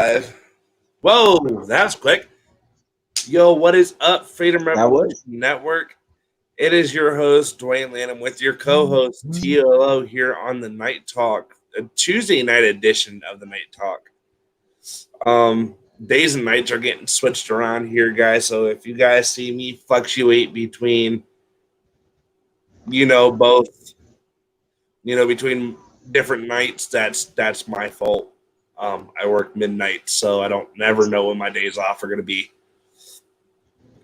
Live. Whoa, that was quick. Yo, what is up, Freedom That Revolution was. Network? It is your host, Dwayne Lanham, with your co host, TLO, here on the Night Talk, a Tuesday night edition of the Night Talk. Days and nights are getting switched around here, guys. So if you guys see me fluctuate between, both, between different nights, that's my fault. I work midnight, so I don't never know when my days off are going to be.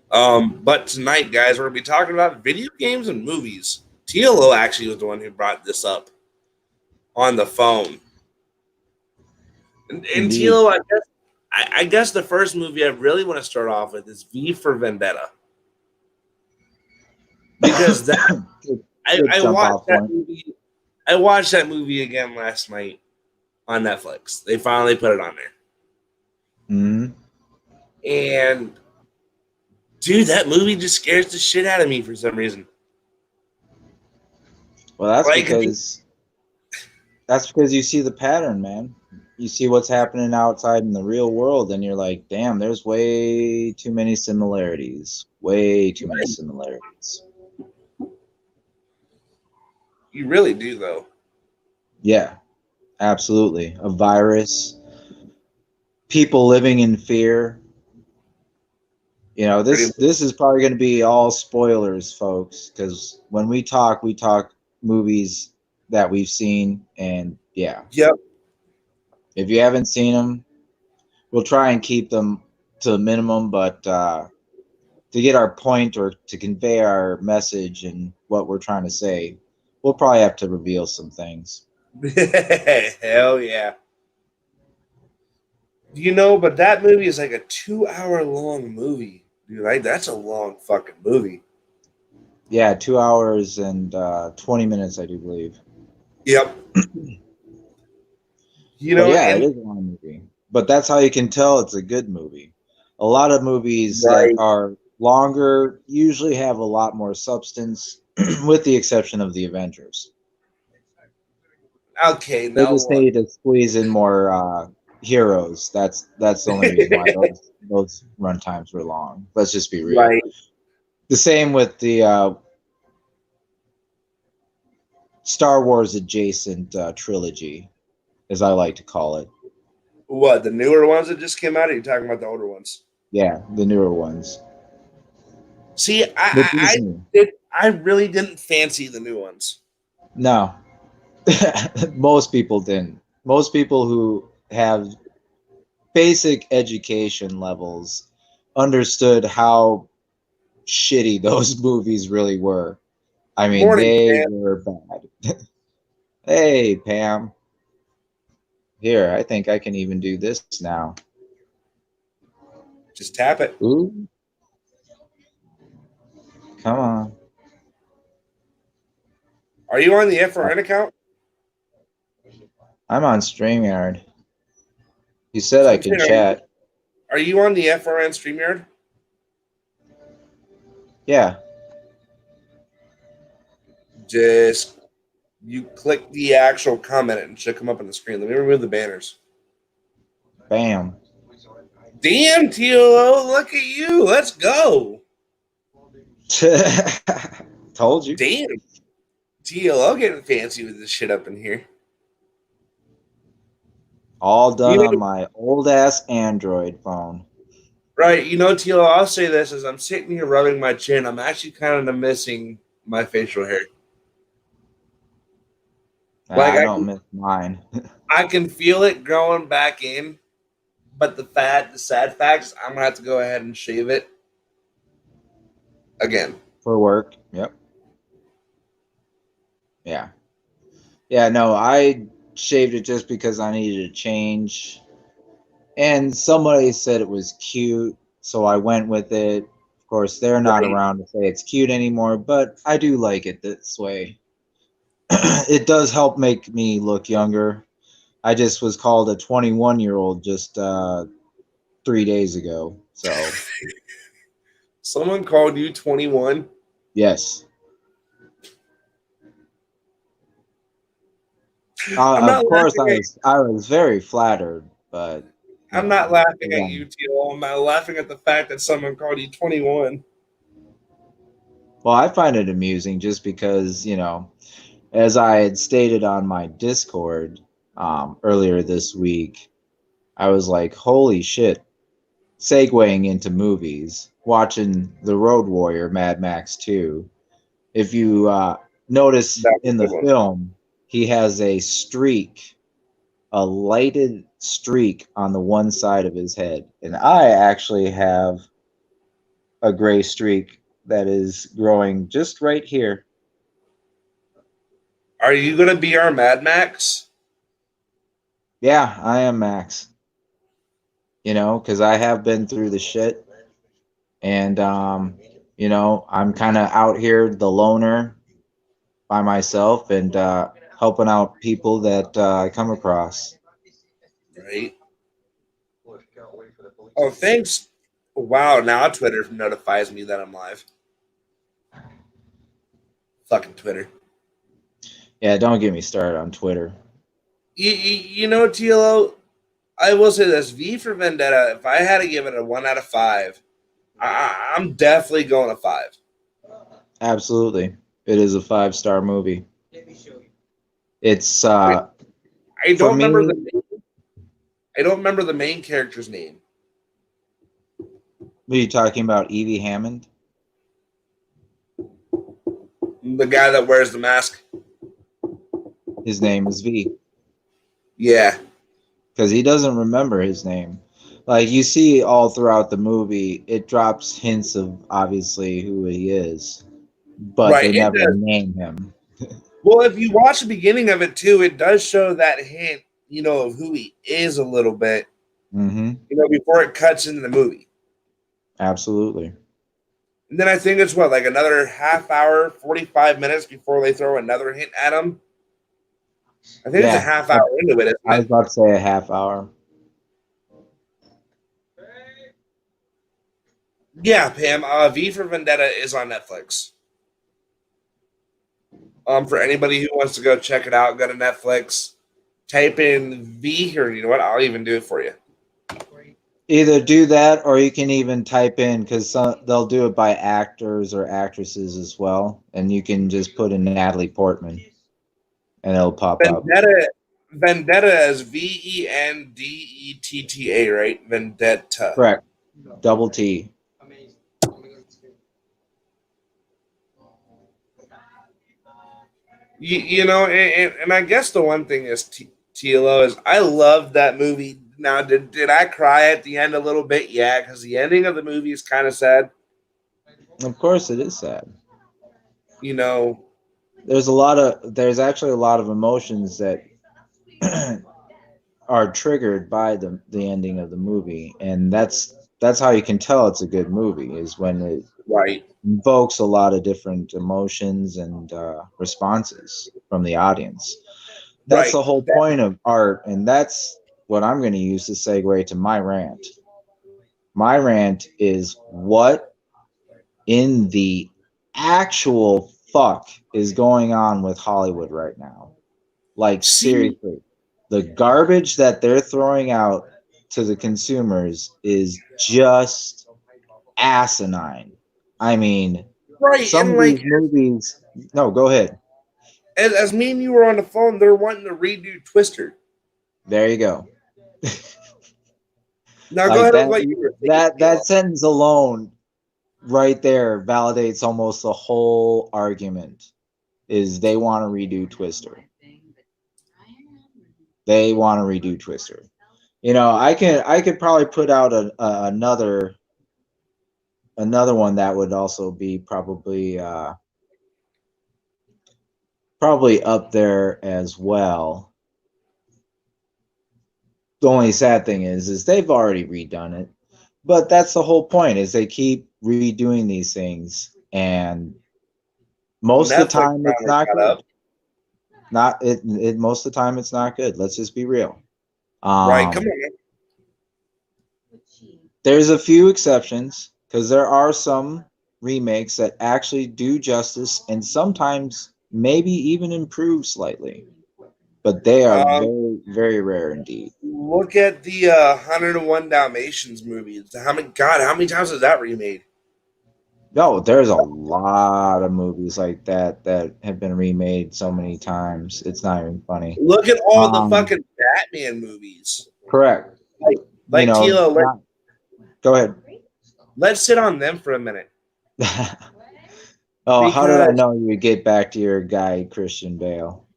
But tonight, guys, we're going to be talking about video games and movies. TLO actually was the one who brought this up on the phone. And Indeed. TLO, I guess the first movie I really want to start off with is V for Vendetta. Because that Good I jump watched off that point. movie. I watched that movie again last night on Netflix. They finally put it on there. Mm-hmm. And dude, that movie just scares the shit out of me for some reason. Well, that's Like, because you see the pattern, man. You see what's happening outside in the real world, and you're like, damn, there's way too many similarities. Way too many similarities. you really do, though. Yeah, absolutely. A virus, people living in fear. You know, Pretty this is probably going to be all spoilers, folks, because when we talk movies that we've seen, and yeah, Yep. if you haven't seen them, we'll try and keep them to a minimum, but to get our point or to convey our message and what we're trying to say, we'll probably have to reveal some things. Hell yeah. But that movie is like a 2 hour long movie. Dude, like that's a long fucking movie. Yeah, 2 hours and 20 minutes, I do believe. Yep. But yeah, it And is a long movie. But that's how you can tell it's a good movie. A lot of movies that right. are longer usually have a lot more substance, with the exception of the Avengers. Okay, They now just look. need to squeeze in more heroes. That's the only reason why those run times were long. Let's just be real. Right. The same with the Star Wars adjacent trilogy, as I like to call it. What, the newer ones that just came out? Or are you talking about the older ones? Yeah, the newer ones. See, The Disney. I really didn't fancy the new ones. No, most people didn't. Most people who have basic education levels understood how shitty those movies really were. I mean, Morning, they man. were bad. Hey, Pam. Here, I think I can even do this now. Just tap it. Ooh, come on. Are you on the FRN account? I'm on StreamYard. You said So I I'm could saying, chat. are you on the FRN StreamYard? Yeah. Just you click the actual comment and it should come up on the screen. Let me remove the banners. Bam. Damn, TLO, look at you. Let's go. Told you. Damn. TLO getting fancy with this shit up in here. All You done on know, my old ass Android phone. right, TLO, I'll say this as I'm sitting here rubbing my chin, I'm actually kind of missing my facial hair. Like I don't miss mine. I can feel it growing back in, but the sad fact is I'm gonna have to go ahead and shave it again. For work. Yep. Yeah. Yeah, no, I shaved it just because I needed a change. And somebody said it was cute, so I went with it. Of course, they're not Right. around to say it's cute anymore, but I do like it this way. It does help make me look younger. I just was called a 21-year-old just 3 days ago. So, Someone called you 21. yes. I'm Of not course, laughing at I was very flattered, but I'm Yeah. not laughing at Yeah. you, Teal. I'm laughing at the fact that someone called you 21. Well, I find it amusing just because, as I had stated on my Discord earlier this week, I was like, holy shit, segueing into movies, watching The Road Warrior, Mad Max 2. If you notice That's a in the good one. film, he has a streak, a lighted streak on the one side of his head. And I actually have a gray streak that is growing just right here. Are you going to be our Mad Max? Yeah, I am Max. Because I have been through the shit. And, I'm kind of out here, the loner, by myself and helping out people that I come across. Right. Oh, thanks. Wow, now Twitter notifies me that I'm live. Fucking Twitter. Yeah, don't get me started on Twitter. You know, TLO, I will say this: V for Vendetta. If I had to give it a 1 out of 5, I'm definitely going a 5. Absolutely. It is a 5-star movie. It's I for don't remember me, I don't remember the main character's name. what are you talking about, Evie Hammond? The guy that wears the mask. His name is V. Yeah. Because he doesn't remember his name. Like you see all throughout the movie, it drops hints of obviously who he is, but Right. they It never does. name him. Well, if you watch the beginning of it too, it does show that hint, of who he is a little bit, Mm-hmm. Before it cuts into the movie. Absolutely. And then I think it's like another half hour, 45 minutes before they throw another hint at him. I think it's a Yeah, half hour into it, I isn't was it? about to say a half hour. Yeah, Pam. V for Vendetta is on Netflix. For anybody who wants to go check it out, go to Netflix, type in V here. You know what? I'll even do it for you. Either do that or you can even type in because they'll do it by actors or actresses as well, and you can just put in Natalie Portman and it'll pop up. Vendetta is Vendetta, right? Vendetta. Correct. Double T. And I guess the one thing is TLO is I love that movie. Now, did I cry at the end a little bit? Yeah, because the ending of the movie is kind of sad. Of course, it is sad. You know, There's actually a lot of emotions that are triggered by the ending of the movie, and that's how you can tell it's a good movie is when it right, invokes a lot of different emotions and responses from the audience. That's right. the whole point of art, and that's what I'm going to use to segue to my rant. My rant is what in the actual fuck is going on with Hollywood right now? Like, See, seriously, the garbage that they're throwing out to the consumers is just asinine. I mean, right, some and of these movies. No, go ahead. as me and you were on the phone, they're wanting to redo Twister. There you go. Now go Like ahead with that. what you were thinking, That Tilo. sentence alone, right there, validates almost the whole argument. Is they want to redo Twister. They want to redo Twister. I could probably put out another one that would also be probably up there as well. The only sad thing is they've already redone it, but that's the whole point is they keep redoing these things, and most of the Netflix time it's finally not caught good. up. Not it most of the time it's not good. Let's just be real. Right, come on. There's a few exceptions because there are some remakes that actually do justice and sometimes maybe even improve slightly, but they are Um, very, very rare indeed. Look at the 101 Dalmatians movies. How many times is that remade? No, there's a lot of movies like that that have been remade so many times. It's not even funny. Look at all the Um, fucking Batman movies. correct. Like, You like know, Tila, go ahead. let's sit on them for a minute Oh, how did I because, know you would get back to your guy, Christian Bale?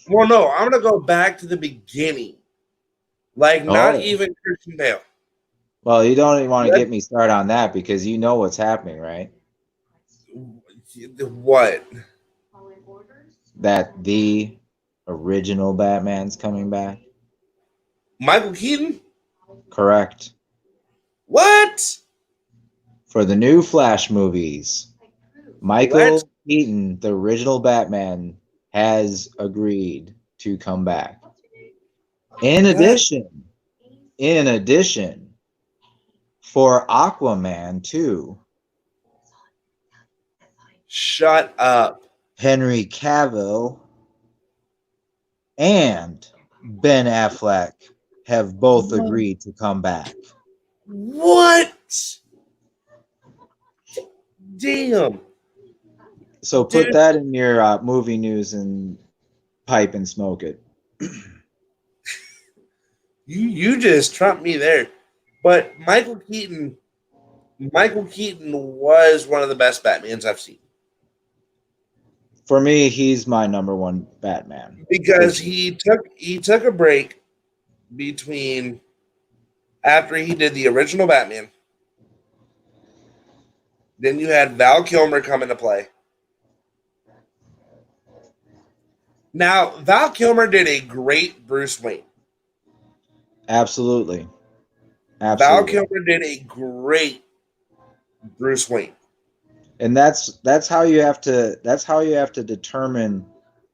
well, no, I'm gonna go back to the beginning. Like, not Oh, even Christian Bale. well, you don't even want to Let get me started on that because you know what's happening, right? what? That the original Batman's coming back. Michael Keaton? Correct. What? For the new Flash movies, Let's Michael Keaton, the original Batman, has agreed to come back. In what? addition, in addition, for Aquaman too, Shut up. Henry Cavill and Ben Affleck have both agreed to come back. What? Damn. So put Dude, that in your movie news and pipe and smoke it. you just trumped me there. But Michael Keaton was one of the best Batmans I've seen. For me, he's my number one Batman. For Because sure. he took a break between after he did the original Batman. Then you had Val Kilmer come into play. Now, Val Kilmer did a great Bruce Wayne. Absolutely. Val Absolutely. Kilmer did a great Bruce Wayne. And that's how you have to determine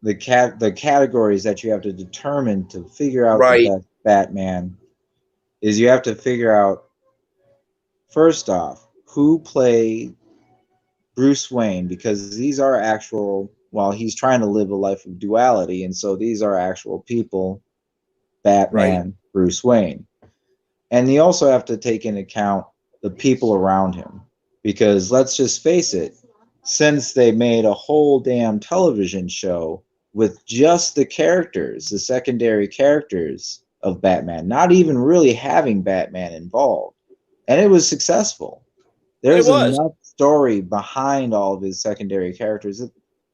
the categories that you have to determine to figure out the Right, best Batman is you have to figure out first off who played Bruce Wayne because these are actual while he's trying to live a life of duality and so these are actual people, right. Batman, Bruce Wayne. And you also have to take into account the people around him. Because let's just face it, since they made a whole damn television show with just the characters, the secondary characters of Batman, not even really having Batman involved, and it was successful. It There's was. enough story behind all of his secondary characters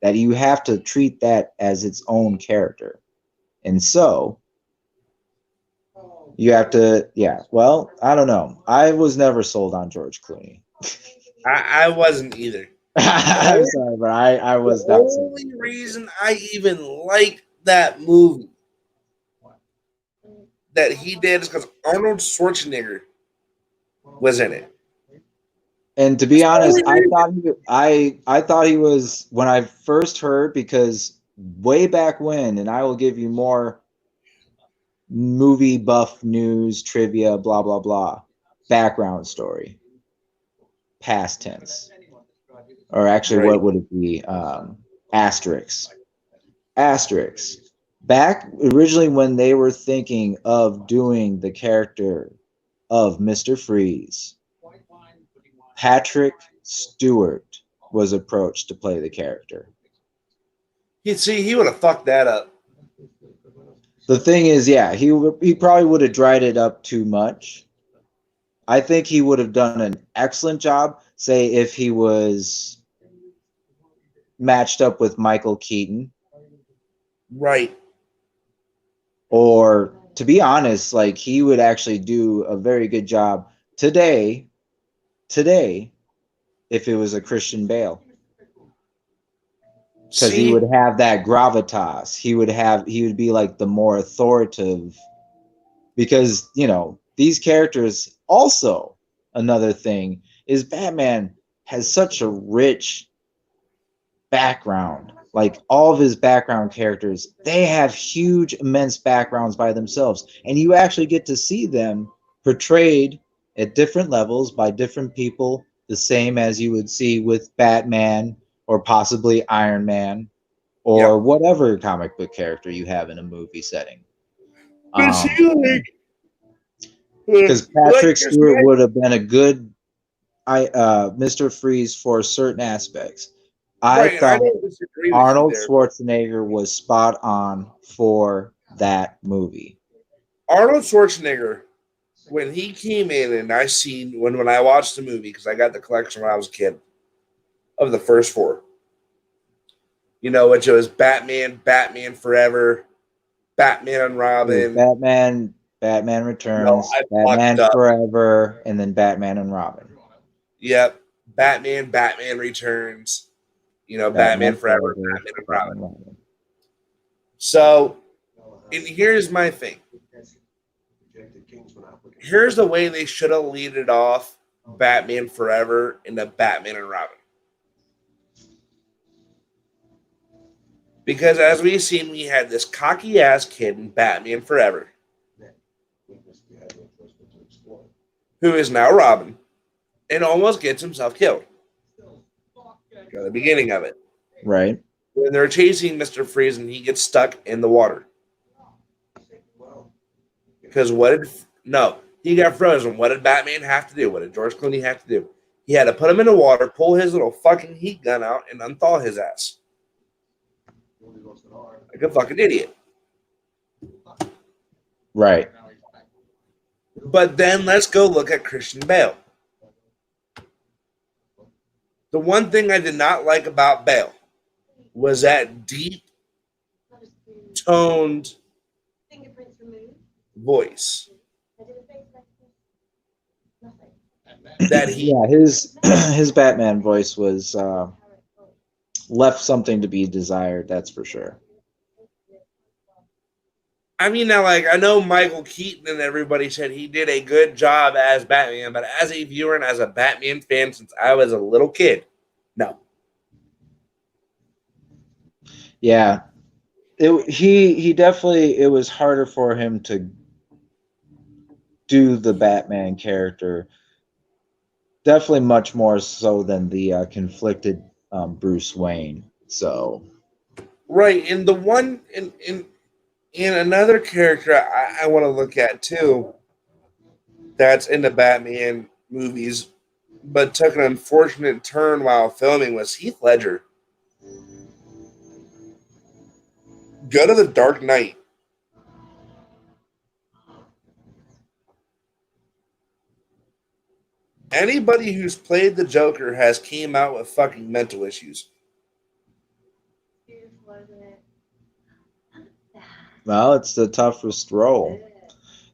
that you have to treat that as its own character. And so you have to, yeah. Well, I don't know. I was never sold on George Clooney. I wasn't either. The I'm only, sorry, but I the was not sold. only reason I even liked that movie that he did is because Arnold Schwarzenegger was in it. And to be That's the honest, only reason. I thought he was when I first heard because way back when, and I will give you more movie buff news, trivia, blah blah blah. Background story, past tense, or actually, Right. what would it be? Asterisks. Asterisks. Back originally when they were thinking of doing the character of Mr. Freeze, Patrick Stewart was approached to play the character. He would have fucked that up. The thing is, yeah, he probably would have dried it up too much. I think he would have done an excellent job, say if he was matched up with Michael Keaton, Right. or to be honest, like he would actually do a very good job today if it was a Christian Bale. Because he See, would have that gravitas. He would be like the more authoritative because these characters also another thing is Batman has such a rich background. Like all of his background characters, they have huge, immense backgrounds by themselves, and you actually get to see them portrayed at different levels by different people, the same as you would see with Batman or possibly Iron Man or yep. whatever comic book character you have in a movie setting. But see, Um, Because Like, Patrick here's Stewart my would have been a good Mr. Freeze for certain aspects. I right, and I thought don't disagree with you Arnold there. Schwarzenegger was spot on for that movie. Arnold Schwarzenegger, when he came in, and I seen when I watched the movie because I got the collection when I was a kid of the first four. You know, which was Batman, Batman Forever, Batman and It was Robin. Batman, Batman No, Returns, I fucked Batman up. Forever, and then Batman and Robin. Yep, Batman, Batman Returns. You know, Batman Batman Forever, Forever, Batman and Batman Robin. and Robin. So, and here's my thing. Here's the way they should have lead it off: Batman Forever into Batman and Robin. Because as we've seen, we had this cocky ass kid in Batman Forever, who is now Robin, and almost gets himself killed at the beginning of it. Right. When they're chasing Mr. Freeze and he gets stuck in the water. Because what did no, he got frozen. What did Batman have to do? What did George Clooney have to do? He had to put him in the water, pull his little fucking heat gun out, and unthaw his ass. Like a fucking idiot. Right. But then let's go look at Christian Bale. The one thing I did not like about Bale was that deep toned voice that he Yeah, his Batman voice was left something to be desired. That's for sure. I mean, now, like, I know Michael Keaton and everybody said he did a good job as Batman, but as a viewer and as a Batman fan since I was a little kid, no. Yeah, he definitely, it was harder for him to do the Batman character. Definitely much more so than the conflicted Bruce Wayne. So Right, and the one in another character I want to look at too that's in the Batman movies, but took an unfortunate turn while filming was Heath Ledger. Go to the Dark Knight. Anybody who's played the Joker has came out with fucking mental issues. well, it's the toughest role,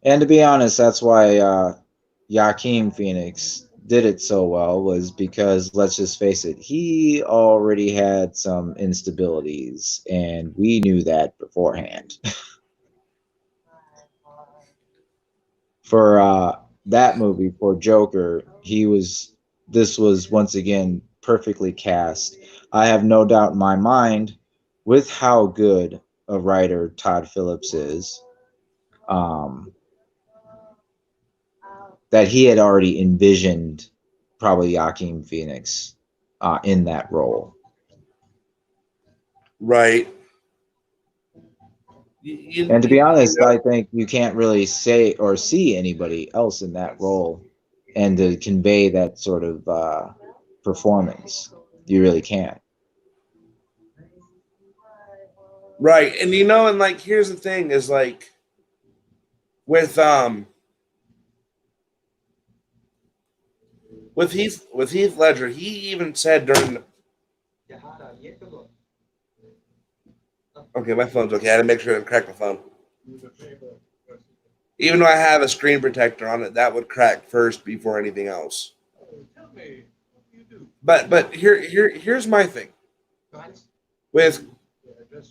and to be honest, that's why Joaquin Phoenix did it so well, was because let's just face it, he already had some instabilities, and we knew that beforehand. For that movie, for Joker, this was once again perfectly cast. I have no doubt in my mind, with how good a writer Todd Phillips is, um, that he had already envisioned probably Joaquin Phoenix in that role. Right. And to be You honest, know, I think you can't really say or see anybody else in that role and to convey that sort of performance. You really can't. right. And you know, and like here's the thing is like with with Heath Ledger, he even said during okay, my phone's okay. I had to make sure I didn't crack my phone. Even though I have a screen protector on it, that would crack first before anything else. But here's my thing. With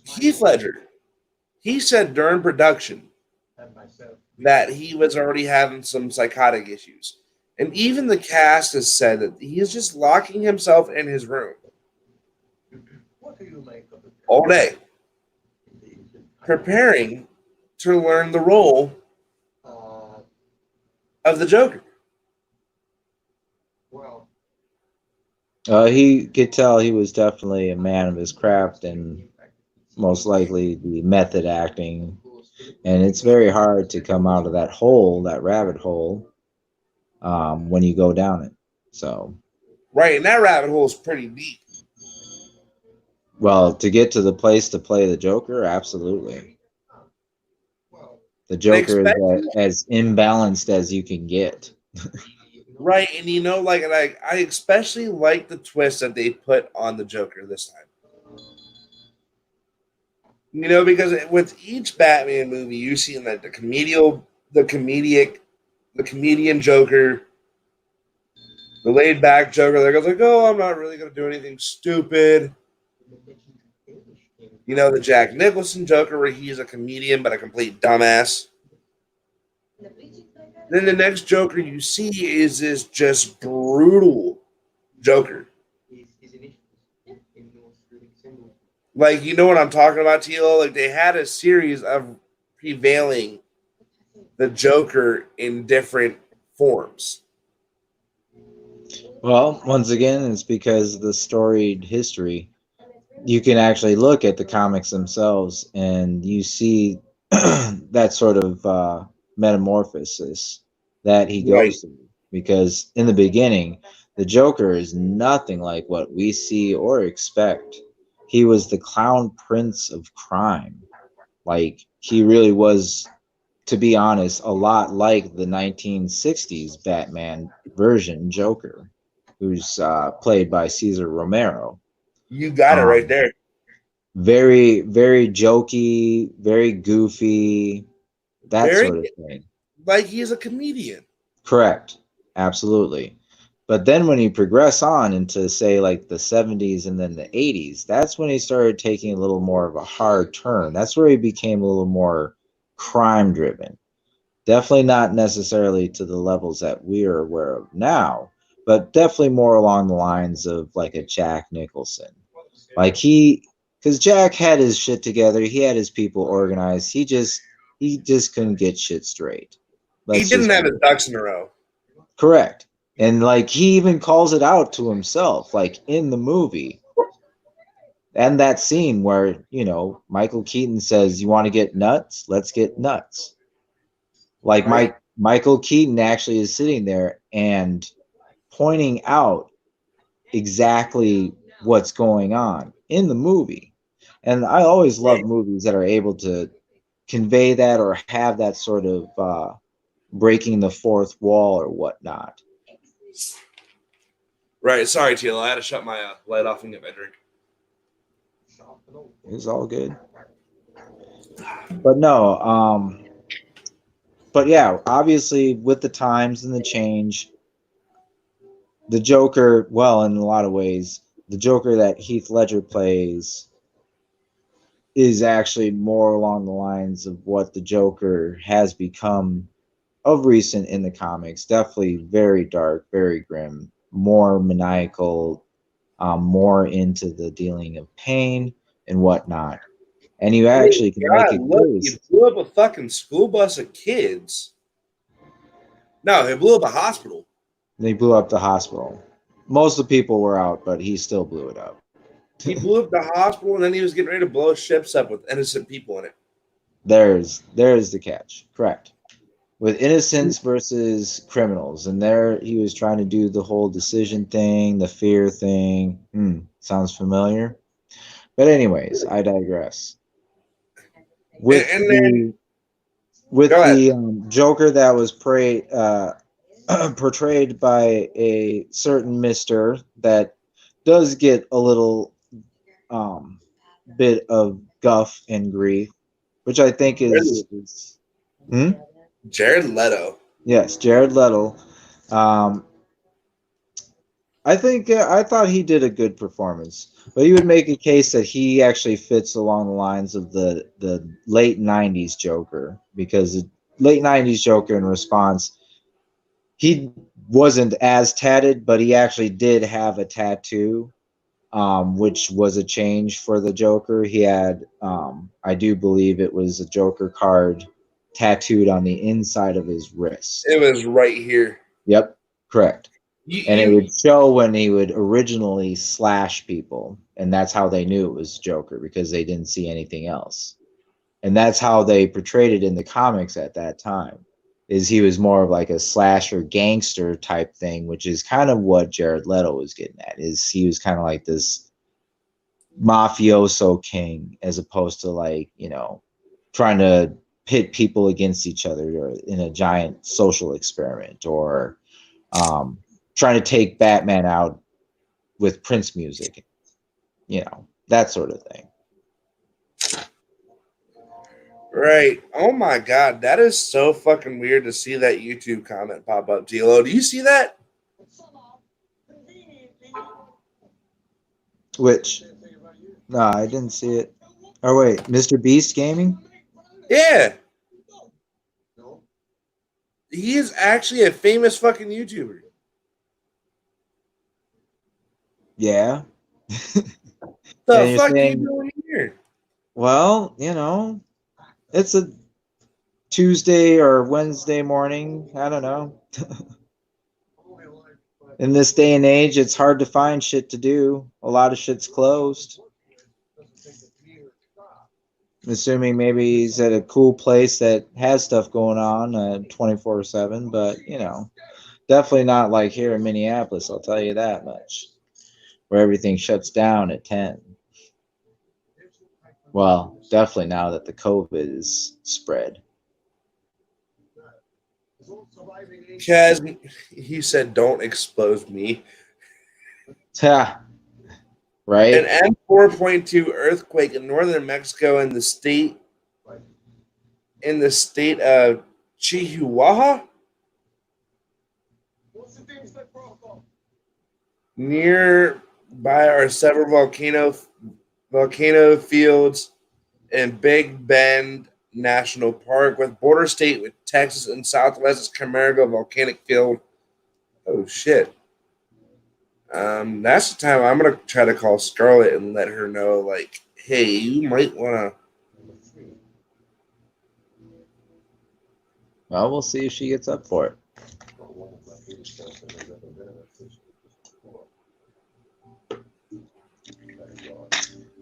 Heath Ledger, he said during production that he was already having some psychotic issues. And even the cast has said that he's just locking himself in his room all day, preparing to learn the role of the Joker. He could tell he was definitely a man of his craft, and most likely the method acting. and it's very hard to come out of that hole, that rabbit hole, when you go down it. So, Right, and that rabbit hole is pretty deep. well, to get to the place to play the Joker, absolutely. The And Joker is especially as imbalanced as you can get. right, and like I especially like the twist that they put on the Joker this time. Because with each Batman movie, you see like the comedian Joker, the laid back Joker that goes like, "Oh, I'm not really gonna do anything stupid." The Jack Nicholson Joker where he's a comedian but a complete dumbass. Then the next Joker you see is this just brutal Joker. Like, you know what I'm talking about, Tilo? Like, they had a series of prevailing the Joker in different forms. Well, once again, it's because of the storied history. You can actually look at the comics themselves and you see that sort of metamorphosis that he Right. goes through. Because in the beginning, the Joker is nothing like what we see or expect. He was the clown prince of crime. Like, he really was, to be honest, a lot like the 1960s Batman version Joker, who's played by Cesar Romero. You got it right Um, there. very, very jokey, very goofy, that Very, sort of thing. like, he's a comedian. Correct. Absolutely. But then when you progress on into, say, like the 70s and then the 80s, that's when he started taking a little more of a hard turn. That's where he became a little more crime driven. Definitely not necessarily to the levels that we are aware of now, but definitely more along the lines of like a Jack Nicholson. Like because Jack had his shit together, he had his people organized. He just couldn't get shit straight. He Let's didn't just have put his it ducks in a row. correct. And like he even calls it out to himself, like in the movie. And that scene where, Michael Keaton says, "You want to get nuts? Let's get nuts." Like Right. Michael Keaton actually is sitting there and pointing out exactly what's going on in the movie. And I always love Right. movies that are able to convey that or have that sort of breaking the fourth wall or whatnot. Right. Sorry, Tilo. I had to shut my light off and get my drink. It's all good. But no, but yeah, obviously with the times and the change, the Joker, well, in a lot of ways, the Joker that Heath Ledger plays is actually more along the lines of what the Joker has become of recent in the comics. Definitely very dark, very grim, more maniacal, more into the dealing of pain and whatnot. And you I mean, actually can make a God, look, he case. blew up a fucking school bus of kids. No, he blew up a hospital. They blew up the hospital. Most of the people were out, but he still blew it up. He blew up the hospital, and then he was getting ready to blow ships up with innocent people in it. There's the catch. Correct. With innocents versus criminals, and there he was trying to do the whole decision thing, the fear thing. Sounds familiar. But anyways, I digress. With And then, the with go ahead. the Joker that was portrayed by a certain Mister that does get a little um, bit of guff and grief, which I think is hmm? Jared Leto. Yes, Jared Leto. Um, I thought he did a good performance, but you would make a case that he actually fits along the lines of the late '90s Joker because the late '90s Joker in response he wasn't as tatted, but he actually did have a tattoo, which was a change for the Joker. He had, I do believe it was a Joker card tattooed on the inside of his wrist. It was right here. Yep, correct. You, And it you would show when he would originally slash people, and that's how they knew it was Joker because they didn't see anything else. And that's how they portrayed it in the comics at that time. Is he was more of like a slasher gangster type thing, which is kind of what Jared Leto was getting at. Is he was kind of like this mafioso king, as opposed to like, you know, trying to pit people against each other or in a giant social experiment, or trying to take Batman out with Prince music, you know, that sort of thing. Right. Oh my god, that is so fucking weird to see that YouTube comment pop up. Tilo, do you see that? Which, no, I didn't see it. Oh wait, Mr. Beast Gaming? Yeah. He is actually a famous fucking YouTuber. Yeah. The And you're fuck you saying, doing here? well, you know, it's a Tuesday or Wednesday morning. I don't know. In this day and age, it's hard to find shit to do. A lot of shit's closed. I'm assuming maybe he's at a cool place that has stuff going on 24/7, but you know, definitely not like here in Minneapolis, I'll tell you that much, where everything shuts down at 10. Well, definitely now that the COVID is spread. Because he said, "Don't expose me." Ha, An right? M4.2 earthquake in northern Mexico in the state of Chihuahua, nearby are several volcano fields in Big Bend National Park, with border state with Texas and Southwest's Camargo volcanic field. Oh shit! That's the time I'm gonna try to call Scarlett and let her know, like, hey, you might wanna. Well, we'll see if she gets up for it.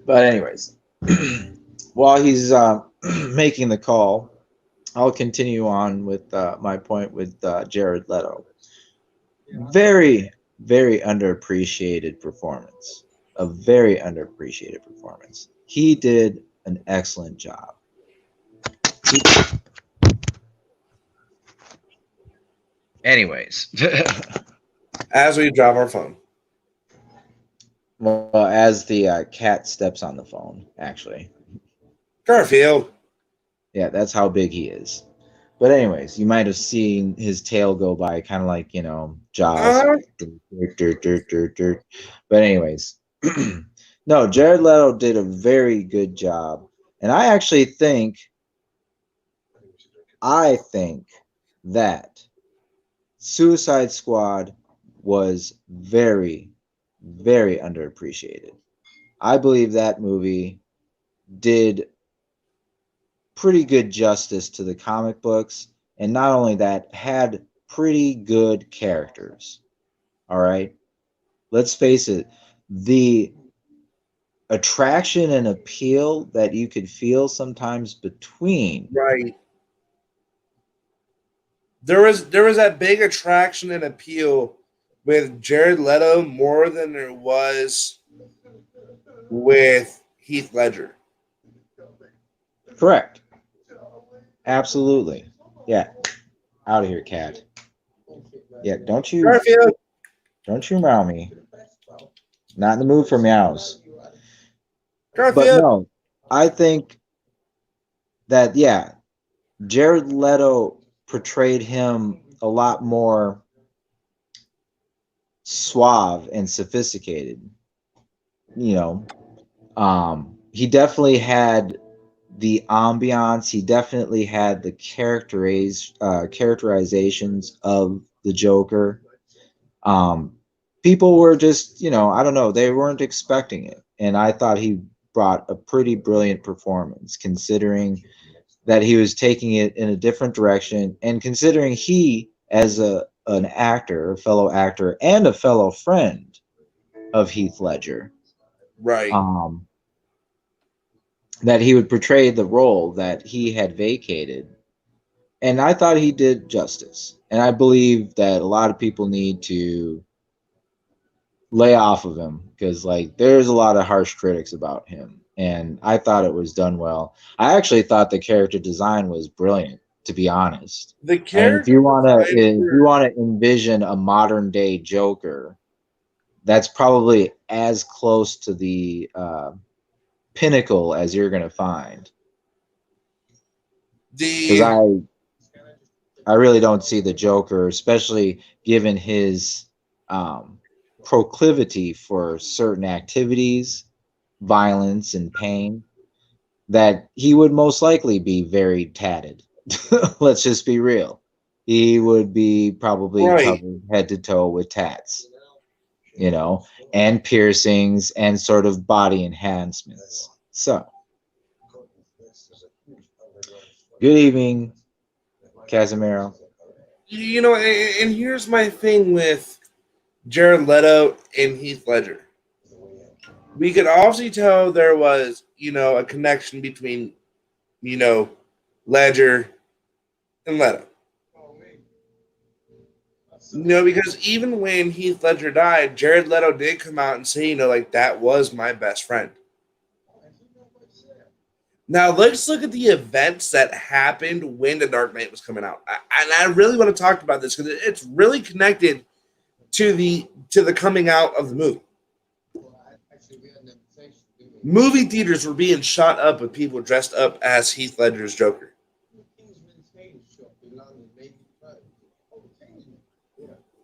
But anyways, while he's making the call, I'll continue on with my point with Jared Leto. Very, very underappreciated performance. A very underappreciated performance. He did an excellent job. Anyways, As we drop our phone. well, as the cat steps on the phone, actually. Garfield. Yeah, that's how big he is. But anyways, you might have seen his tail go by, kind of like, you know, Jaws. Uh, Dirt, dirt, dirt, dirt, dirt. But anyways, no, Jared Leto did a very good job, and I think that Suicide Squad was very, very underappreciated. I believe that movie did pretty good justice to the comic books, and not only that, had pretty good characters. All right, let's face it, the attraction and appeal that you could feel sometimes between. right. There was that big attraction and appeal with Jared Leto more than there was with Heath Ledger. Correct. Absolutely. Yeah. Out of here, cat. Yeah, Garfield. don't you meow me. Not in the mood for meows. But Garfield. no, I think that yeah, Jared Leto portrayed him a lot more suave and sophisticated. You know, he definitely had the ambiance. He definitely had the characterizations of the Joker. Um, People were just, you know, I don't know, they weren't expecting it, and I thought he brought a pretty brilliant performance, considering that he was taking it in a different direction, and considering he, as an actor, a fellow actor, and a fellow friend of Heath Ledger, Right. um, that he would portray the role that he had vacated. And I thought he did justice. And I believe that a lot of people need to lay off of him because, like, there's a lot of harsh critics about him. And I thought it was done well. I actually thought the character design was brilliant, to be honest. The I mean, character design if you want to envision a modern day Joker, that's probably as close to the pinnacle as you're going to find. Because I really don't see the Joker, especially given his proclivity for certain activities, violence, and pain, that he would most likely be very tatted. Let's just be real. He would be probably right. covered head to toe with tats, you know, and piercings and sort of body enhancements. So, good evening, Casimiro. You know, and here's my thing with Jared Leto and Heath Ledger. We could obviously tell there was, a connection between, you know, Ledger and Leto. Because even when Heath Ledger died, Jared Leto did come out and say, like, that was my best friend. Now let's look at the events that happened when The Dark Knight was coming out, and I really want to talk about this because it's really connected to the coming out of the movie. Movie theaters were being shot up with people dressed up as Heath Ledger's Joker.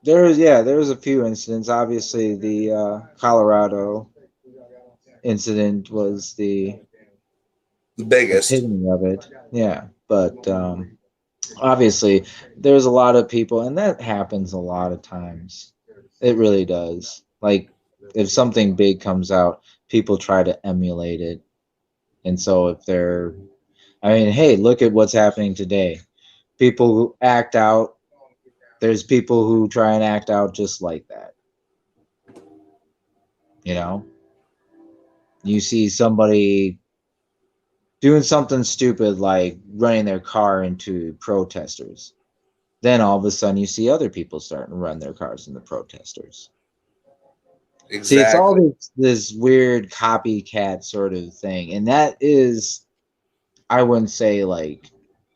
There was a few incidents. Obviously, the Colorado incident was the biggest. epitome of it. Yeah, but obviously, there's a lot of people, and that happens a lot of times. It really does. Like, if something big comes out, people try to emulate it. And so I mean, hey, look at what's happening today. People who act out, there's people who try and act out just like that. You know, you see somebody doing something stupid like running their car into protesters. Then all of a sudden you see other people starting to run their cars into protesters. Exactly. See, it's all this weird copycat sort of thing. And that is, I wouldn't say like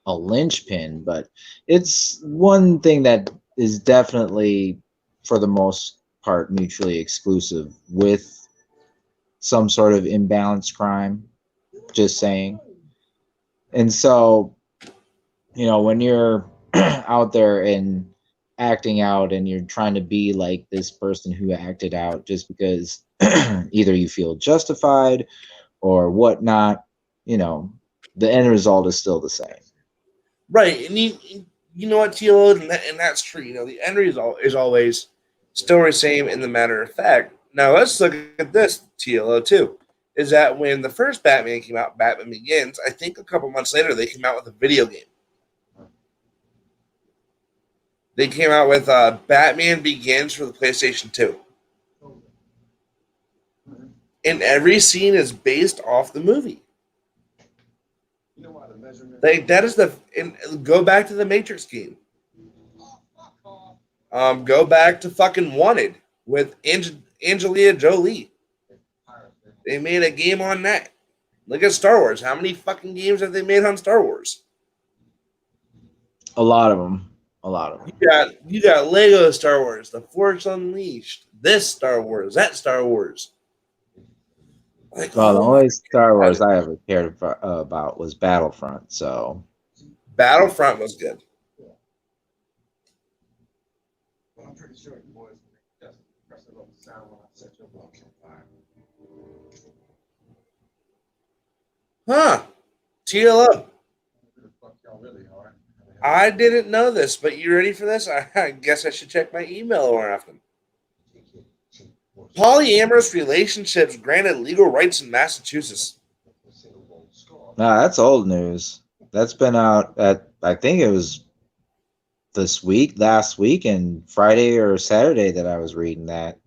a linchpin, but it's one thing that is definitely, for the most part, mutually exclusive with some sort of imbalanced crime. Just saying. And so, when you're out there and acting out and you're trying to be like this person who acted out just because either you feel justified or whatnot, the end result is still the same. Right. And you know what, TLO, and that's true. The end result is always still the same in the matter of fact. Now let's look at this, TLO, too. Is that when the first Batman came out, Batman Begins, I think a couple months later they came out with a video game. They came out with Batman Begins for the PlayStation 2. And every scene is based off the movie. Like, that is go back to the Matrix game. Go back to fucking Wanted with Angelina Jolie. They made a game on that. Look at Star Wars. How many fucking games have they made on Star Wars? A lot of them. You got Lego Star Wars, The Force Unleashed, this Star Wars, that Star Wars. Like, well, the only Star Wars I ever cared about was Battlefront. So Battlefront was good. I'm pretty sure it was. Press it on the sound when I set your block on fire. Huh. TLO. I didn't know this, but you ready for this? I guess I should check my email more often. Polyamorous relationships granted legal rights in Massachusetts. Nah, that's old news. That's been out I think it was last week, and Friday or Saturday that I was reading that.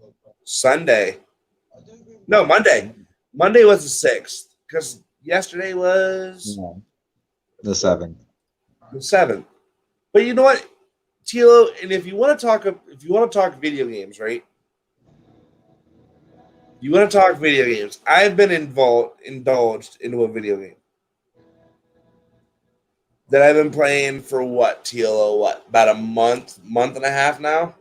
Sunday. No, Monday. Monday was the 6th. Because Yesterday was Yeah, the 7th. the 7th. But you know what, Tilo, and if you want to talk video games, right? You want to talk video games? I've been indulged into a video game that I've been playing for what, Tilo? What, about a month and a half now?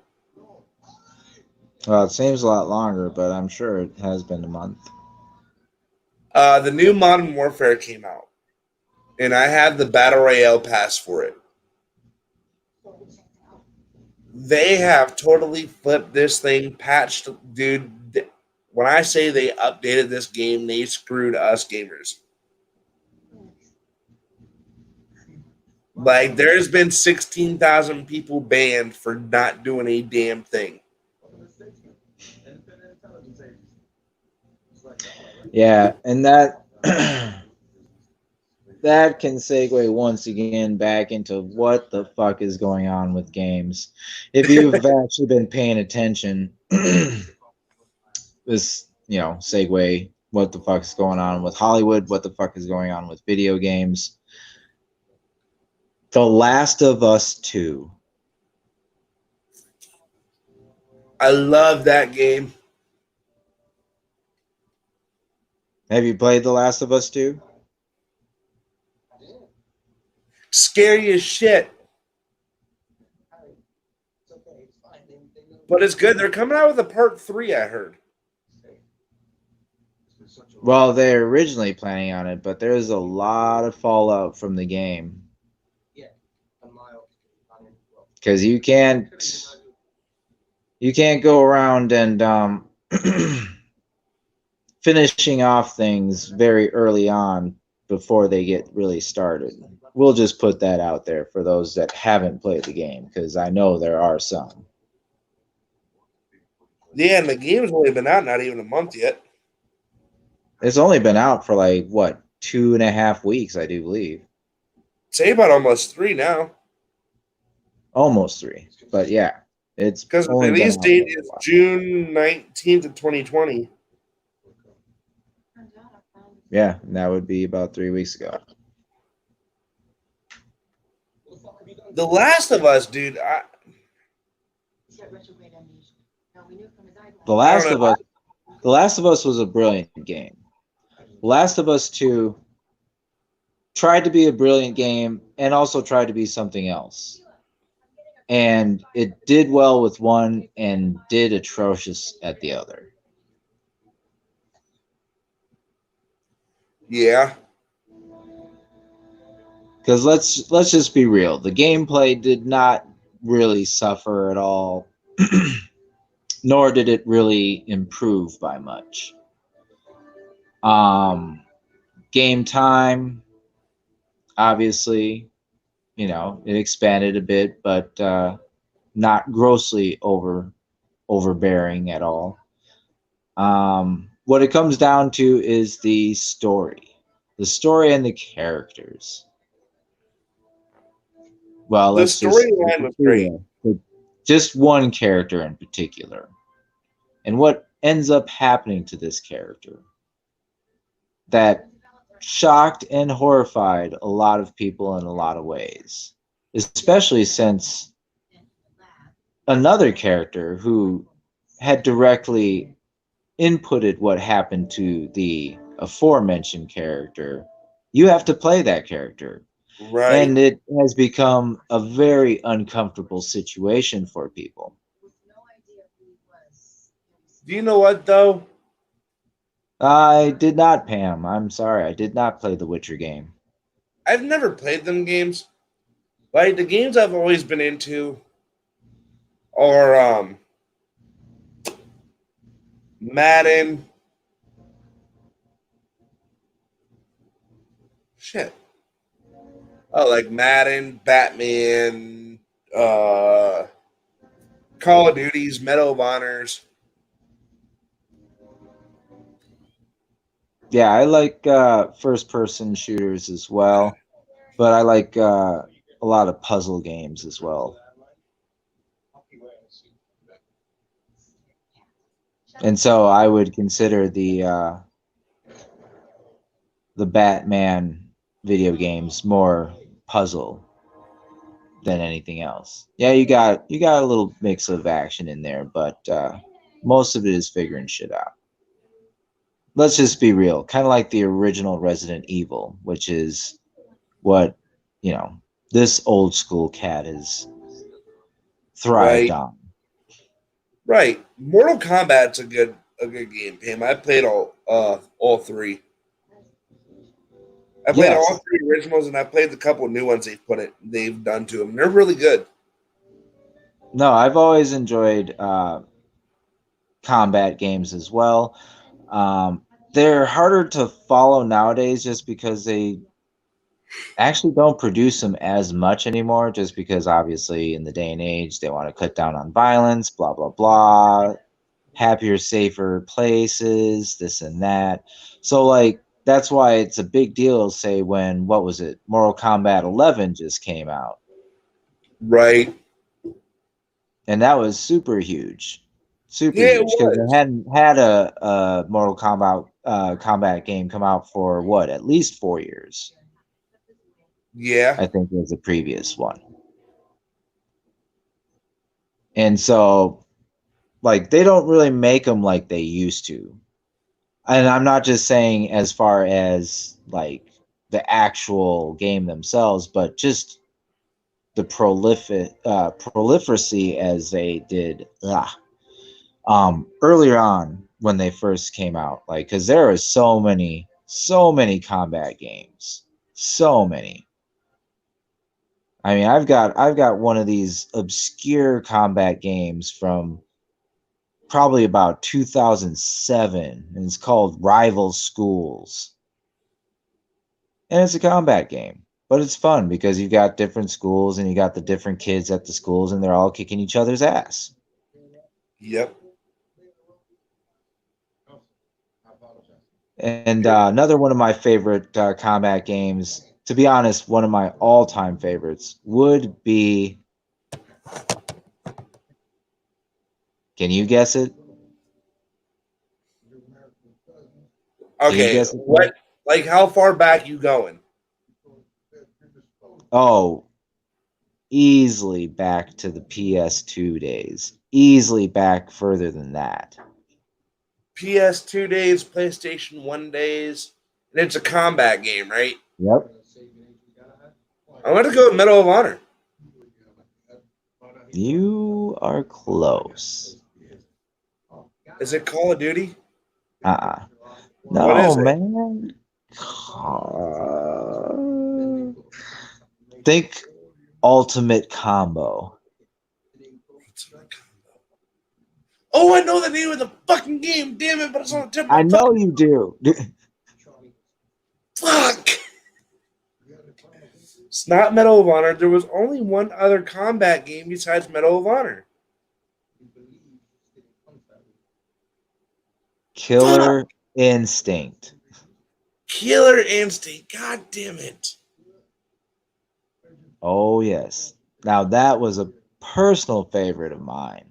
Well, it seems a lot longer, but I'm sure it has been a month. The new Modern Warfare came out, and I have the Battle Royale pass for it. They have totally flipped this thing, patched, dude. When I say they updated this game, they screwed us gamers. Like, there's been 16,000 people banned for not doing a damn thing. Yeah, and that that can segue once again back into what the fuck is going on with games. If you've actually been paying attention, this, segue what the fuck is going on with Hollywood, what the fuck is going on with video games. The Last of Us 2. I love that game. Have you played The Last of Us 2? Scary as shit. But it's good. They're coming out with a part 3, I heard. Well, they're originally planning on it, but there's a lot of fallout from the game. Because you can't go around and finishing off things very early on before they get really started. We'll just put that out there for those that haven't played the game, because I know there are some. Yeah, and the game's only been out not even a month yet. It's only been out for like, what, 2.5 weeks, I do believe. Say about almost 3 now. Almost 3. But yeah, it's because the only been release out date for a is while. June 19th of 2020. Yeah, and that would be about 3 weeks ago. The Last of Us, dude. The Last of Us. The Last of Us was a brilliant game. The Last of Us 2 tried to be a brilliant game and also tried to be something else. And it did well with one and did atrocious at the other. Yeah. Because let's just be real. The gameplay did not really suffer at all, nor did it really improve by much. Game time, obviously, it expanded a bit, but not grossly overbearing at all. What it comes down to is the story and the characters. Well, The let's just storyline was great. just one character in particular, and what ends up happening to this character that shocked and horrified a lot of people in a lot of ways, especially since another character who had directly inputted what happened to the aforementioned character, you have to play that character. Right. And it has become a very uncomfortable situation for people. Do you know what, though? I did not, Pam. I'm sorry. I did not play the Witcher game. I've never played them games. Like, the games I've always been into are Madden. Shit. Oh, like Madden, Batman, Call of Duties, Medal of Honors. Yeah, I like first-person shooters as well, but I like a lot of puzzle games as well. And so I would consider the the Batman video games more puzzle than anything else. Yeah, you got a little mix of action in there, but most of it is figuring shit out. Let's just be real, kind of like the original Resident Evil, which is what you know this old school cat has thrived Right. on. Right. Mortal Kombat's a good game, Pam. I played all three. I played all Yes, three originals, and I played the couple new ones they've done to them. They're really good. no, I've always enjoyed combat games as well. Um, they're harder to follow nowadays just because they actually don't produce them as much anymore, just because obviously in the day and age they want to cut down on violence, blah, blah, blah, happier, safer places, this and that. So, like, that's why it's a big deal, say, when, what was it, Mortal Kombat 11 just came out. Right. And that was super huge. Super Yeah, it huge because they was. hadn't had a Mortal Kombat combat game come out for what, at least 4 years. Yeah. I think was the previous one. And so, like, they don't really make them like they used to. And I'm not just saying as far as like the actual game themselves, but just the proliferacy as they did earlier on when they first came out. Like, because there are so many combat games, so many. I mean, I've got one of these obscure combat games from probably about 2007, and it's called Rival Schools. And it's a combat game, but it's fun because you've got different schools and you got the different kids at the schools, and they're all kicking each other's ass. Yep. And another one of my favorite combat games, to be honest, one of my all-time favorites would be. Can you guess it? Can you Okay. guess it? What? Like, how far back you going? Oh, easily back to the PS2 days. Easily back further than that. PS2 days, PlayStation 1 days, and it's a combat game, right? Yep. I'm gonna go with Medal of Honor. You are close. Is it Call of Duty? Uh-uh. What No, is it? man. Think Ultimate Combo. Oh, I know the name of the fucking game. Damn it! But it's on the tip of I my know fucking you do. fuck. It's not Medal of Honor. There was only one other combat game besides Medal of Honor. Fuck. Killer Instinct. Killer Instinct. God damn it. Oh, yes. Now, that was a personal favorite of mine.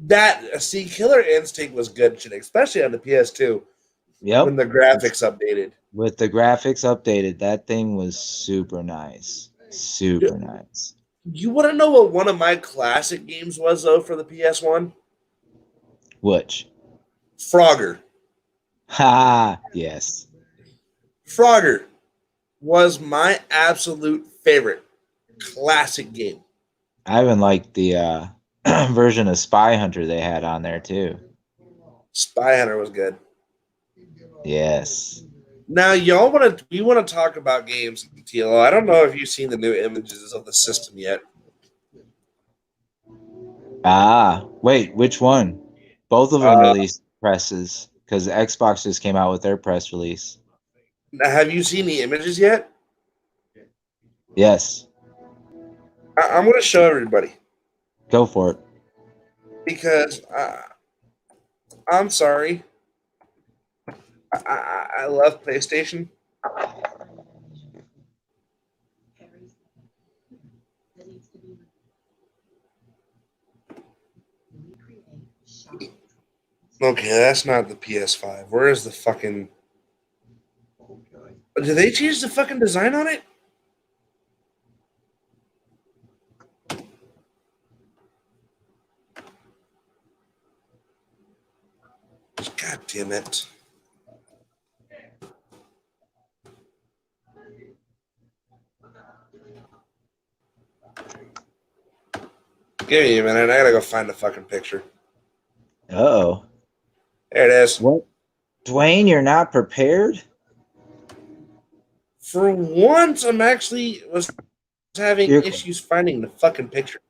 Killer Instinct was good shit, especially on the PS2 when Yep. the graphics updated. With the graphics updated, that thing was super nice. Super nice. You want to know what one of my classic games was though for the PS1? Which? Frogger. Ha! Yes. Frogger was my absolute favorite classic game. I even liked the version of Spy Hunter they had on there, too. Spy Hunter was good. Yes. Now, we want to talk about games, TLO. I don't know if you've seen the new images of the system yet. Ah, wait, which one? Both of them Uh, released presses because Xbox just came out with their press release. have you seen the images yet? Yes, I'm going to show everybody go for it. because I'm sorry. I love PlayStation. Okay, that's not the PS5. Where is the fucking? Did they change the fucking design on it? God damn it. Give me a minute. I gotta go find the fucking picture. Uh-oh. There it is. What? Dwayne, you're not prepared? For once, I'm actually was having issues finding the fucking picture.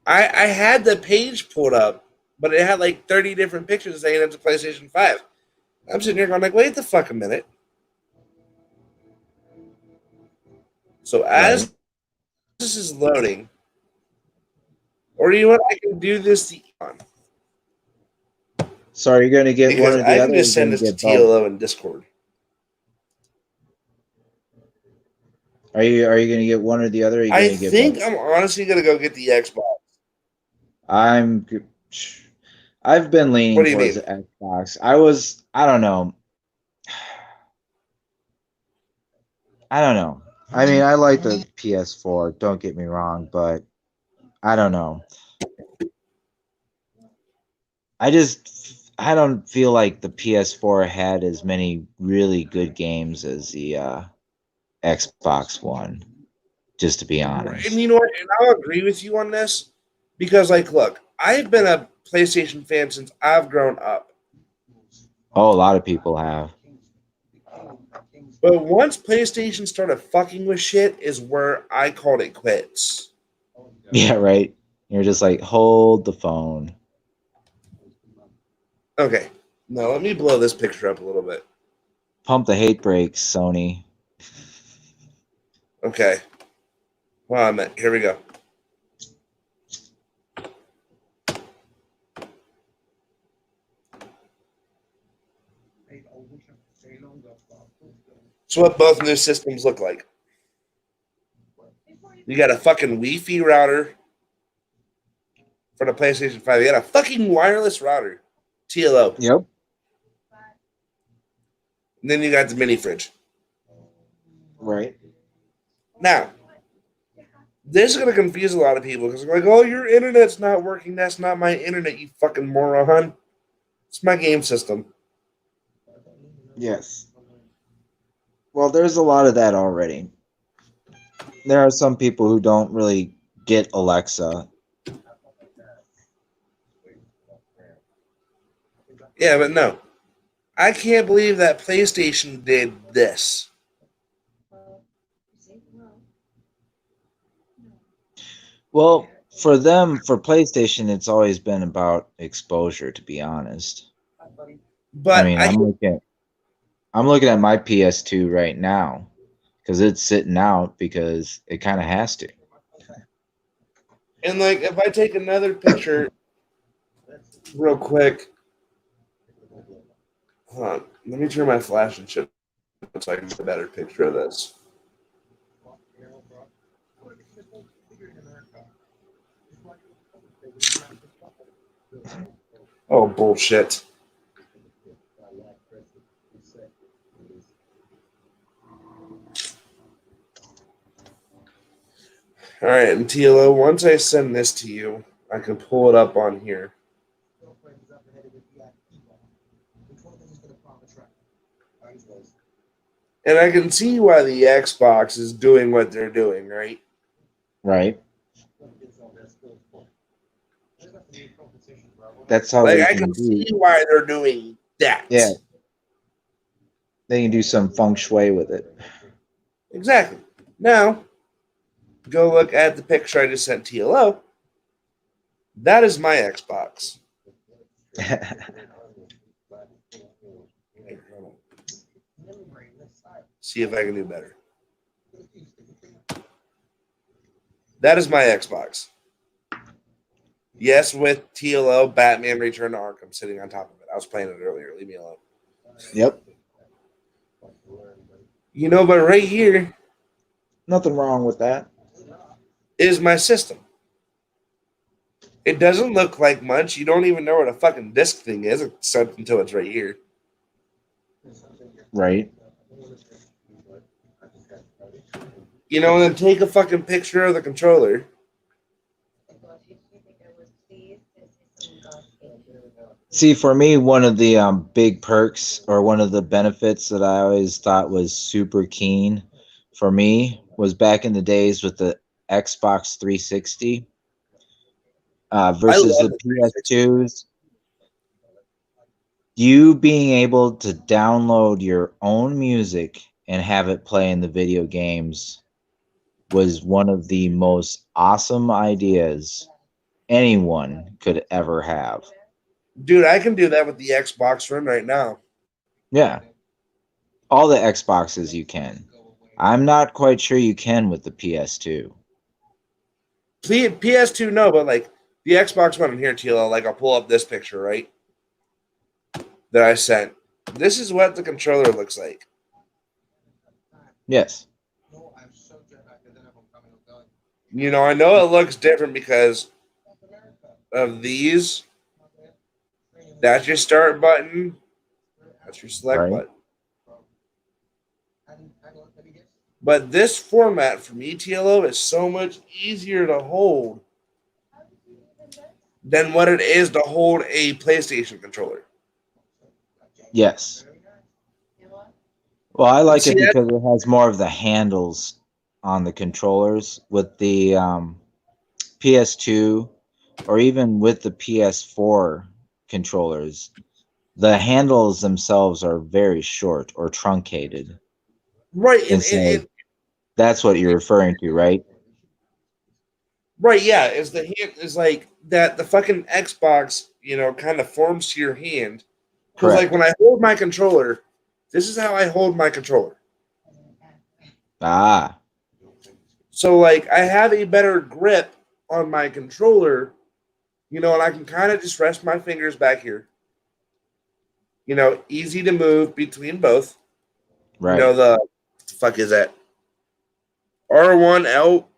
I had the page pulled up, but it had like 30 different pictures saying it's a PlayStation 5. I'm sitting here going like, wait the fuck a minute. So as this is loading, or do you want I can do this on? So are you going to get Because one or the I other? can just send this to TLO and Discord. Are you going to get one or the other? Or are you I going to get think both? I'm honestly going to go get the Xbox. I've been leaning What do you towards mean? the Xbox. I don't know. I mean, I like the PS4, don't get me wrong, but I don't know. I don't feel like the PS4 had as many really good games as the Xbox One, just to be honest. And you know what? And I'll agree with you on this because, like, look, I've been a PlayStation fan since I've grown up. Oh, a lot of people have. But once PlayStation started fucking with shit is where I called it quits. Yeah, right. You're just like, hold the phone. Okay. Now let me blow this picture up a little bit. Pump the hate brakes, Sony. Okay. Well, I'm at, here we go. So what both new systems look like. You got a fucking Wi-Fi router for the PlayStation 5. You got a fucking wireless router. TLO. Yep. And then you got the mini fridge. Right. Now, this is going to confuse a lot of people because they're like, oh, your internet's not working. That's not my internet, you fucking moron. It's my game system. Yes. Well, there's a lot of that already. There are some people who don't really get Alexa. Yeah, but no. I can't believe that PlayStation did this. Well, for them, for PlayStation, it's always been about exposure, to be honest. But I mean, I'm looking at my PS2 right now because it's sitting out because it kind of has to. And like, if I take another picture real quick, hold on, let me turn my flash and shit so I can get a better picture of this. Oh, bullshit. All right, and TLO, once I send this to you, I can pull it up on here. And I can see why the Xbox is doing what they're doing, right? Right. That's how Like, they I can see why they're doing that. Yeah. They can do some feng shui with it. Exactly. Now, go look at the picture I just sent TLO. That is my Xbox. See if I can do better. That is my Xbox. Yes, with TLO, Batman Return to Arkham sitting on top of it. I was playing it earlier. Leave me alone. Yep. You know, but right here Nothing wrong with that. is my system. It doesn't look like much. You don't even know where the fucking disc thing is, except until it's right here. Right. You know, and then take a fucking picture of the controller. See, for me, one of the big perks or one of the benefits that I always thought was super keen for me was back in the days with the Xbox 360 I versus love the the 360. PS2s. You being able to download your own music and have it play in the video games was one of the most awesome ideas anyone could ever have. Dude, I can do that with the Xbox One right now. Yeah, all the Xboxes you can. I'm not quite sure you can with the PS2. PS2, no, but like the Xbox One in here, TLO, like I'll pull up this picture, right? That I sent. This is what the controller looks like. Yes. You know, I know it looks different because of these. That's your start button. That's your select Right? button. But this format from ETLO is so much easier to hold than what it is to hold a PlayStation controller. Yes. Well, I like See it that? because it has more of the handles on the controllers with the PS2 or even with the PS4 controllers. The handles themselves are very short or truncated. Right, And so that's what you're referring to, right? right, yeah. Is the hand is like that the fucking Xbox, you know, kind of forms to your hand. Because like Correct. when I hold my controller, this is how I hold my controller. Ah, So like I have a better grip on my controller, you know, and I can kind of just rest my fingers back here. You know, easy to move between both. You right. know the fuck is that? R1 L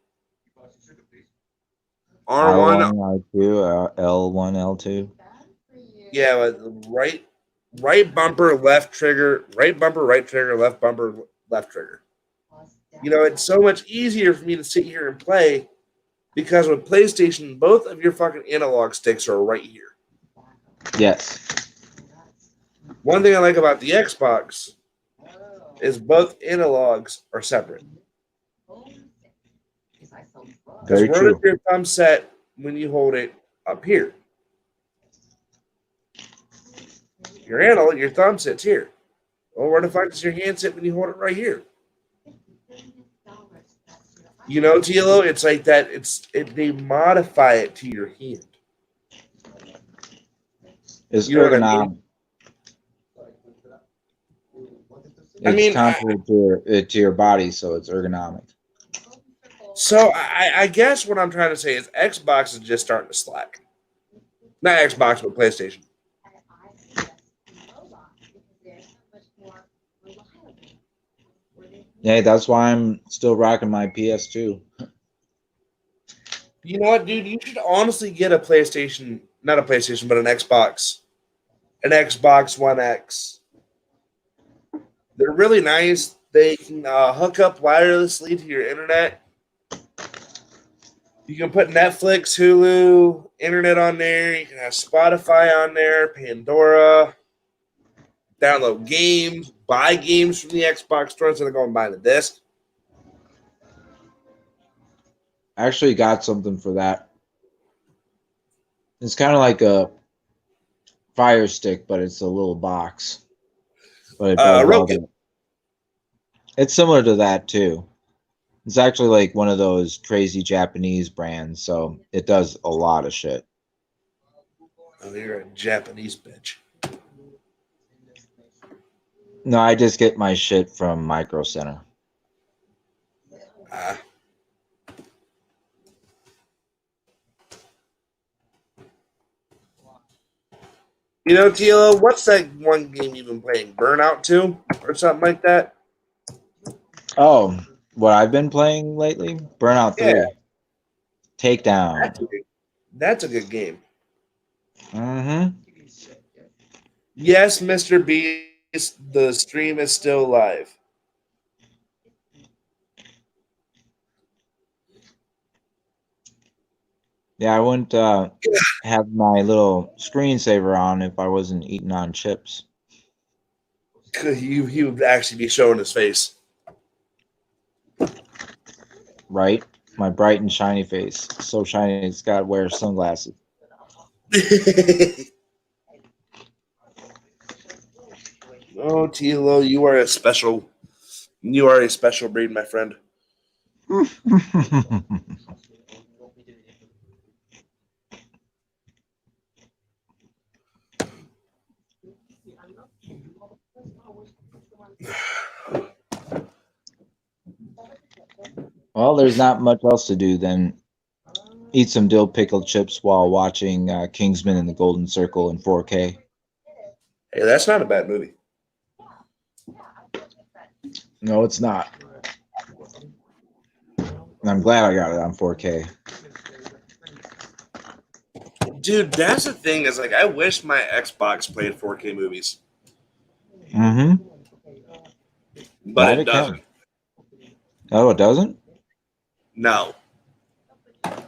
R1, R1, R2, L1, L2. yeah, right bumper, left trigger, right bumper, right trigger, left bumper, left trigger. You know, it's so much easier for me to sit here and play because with PlayStation, both of your fucking analog sticks are right here. Yes. One thing I like about the Xbox is both analogs are separate. Because Very where does true. your thumb set when you hold it up here? Your analog, your thumb sits here. Well, where the fuck does your hand sit when you hold it right here? You know, TLO, it's like that. They modify it to your hand. It's You know what I mean? ergonomic. I It's mean, comfortable to your body, so it's ergonomic. I guess what I'm trying to say is Xbox is just starting to slack. Not Xbox, but PlayStation. Yeah, that's why I'm still rocking my PS2. You know what, dude? You should honestly get a PlayStation, not a PlayStation, but an Xbox One X. They're really nice. They can hook up wirelessly to your internet. You can put Netflix, Hulu, internet on there. You can have Spotify on there, Pandora, download games, buy games from the Xbox store instead of going and buying the disc. I actually got something for that. It's kind of like a Fire Stick, but it's a little box. But it does all Roku. the. It's similar to that too. It's actually like one of those crazy Japanese brands, so it does a lot of shit. Oh, you're a Japanese bitch. No, I just get my shit from Micro Center. Ah. You know, Tilo, what's that one game you've been playing? Burnout 2 or something like that? Oh, what I've been playing lately? Burnout Yeah, 3. Takedown. that's a good, that's a good game. Mm-hmm. Yes, Mr. B The stream is still live. Yeah, I wouldn't have my little screensaver on if I wasn't eating on chips. He would actually be showing his face. Right? My bright and shiny face. So shiny it's got to wear sunglasses. Oh, Tilo, you are a special breed, my friend. Well, there's not much else to do than eat some dill pickled chips while watching Kingsman and the Golden Circle in 4K. Hey, that's not a bad movie. No, it's not. And I'm glad I got it on 4K. Dude, that's the thing is like I wish my Xbox played 4K movies. Mm-hmm. But it doesn't. Oh, it doesn't? No. I'm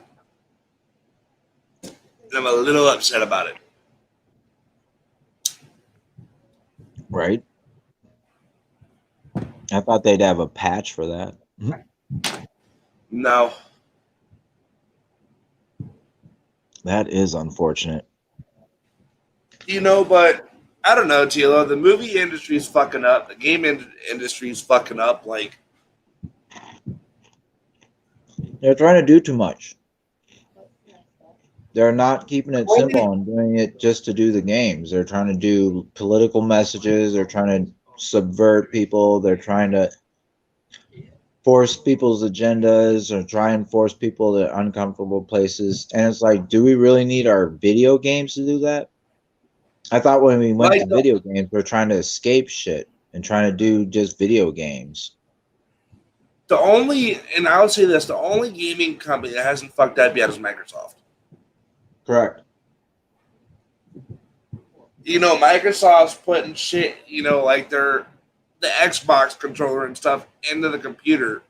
a little upset about it. Right. I thought they'd have a patch for that. No. That is unfortunate. But I don't know, Tilo. The movie industry is fucking up. The game industry is fucking up. Like, they're trying to do too much. They're not keeping it simple and doing it just to do the games. They're trying to do political messages. They're trying to subvert people. They're trying to force people's agendas or try and force people to uncomfortable places. And it's like, do we really need our video games to do that? I thought when we went to video games, we're trying to escape shit and trying to do just video games. And I'll say this, the only gaming company that hasn't fucked up yet is Microsoft. Correct. Microsoft's putting shit, like the Xbox controller and stuff into the computer.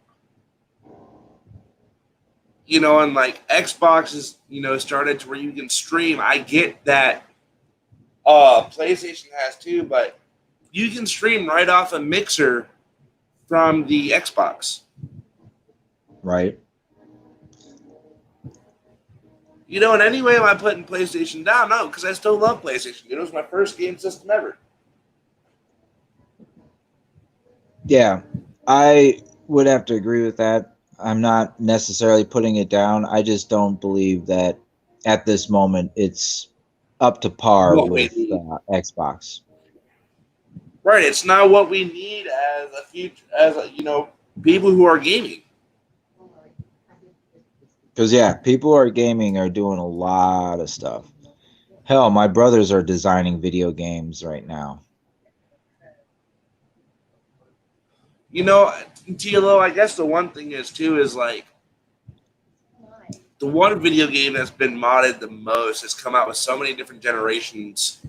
And like Xbox is, started to where you can stream. I get that PlayStation has too, but you can stream right off a mixer from the Xbox. Right. In any way am I putting PlayStation down? No, because I still love PlayStation. It was my first game system ever. Yeah, I would have to agree with that. I'm not necessarily putting it down. I just don't believe that at this moment it's up to par with Xbox. Right, it's not what we need people who are gaming. Because people who are gaming are doing a lot of stuff. Hell, my brothers are designing video games right now. TLO, I guess the one thing is like the one video game that's been modded the most has come out with so many different generations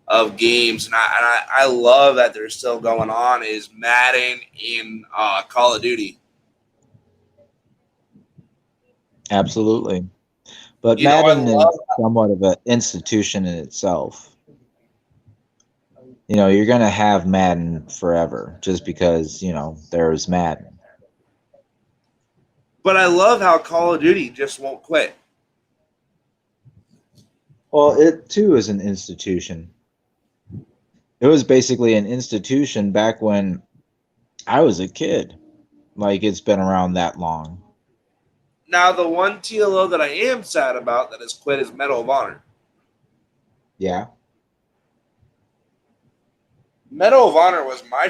of games, and I love that they're still going on, is Madden and Call of Duty. Absolutely. But Madden is somewhat of an institution in itself. You're going to have Madden forever just because, there's Madden. But I love how Call of Duty just won't quit. Well, it too is an institution. It was basically an institution back when I was a kid. Like, it's been around that long. Now, the one TLO that I am sad about that has quit is Medal of Honor. Yeah. Medal of Honor was my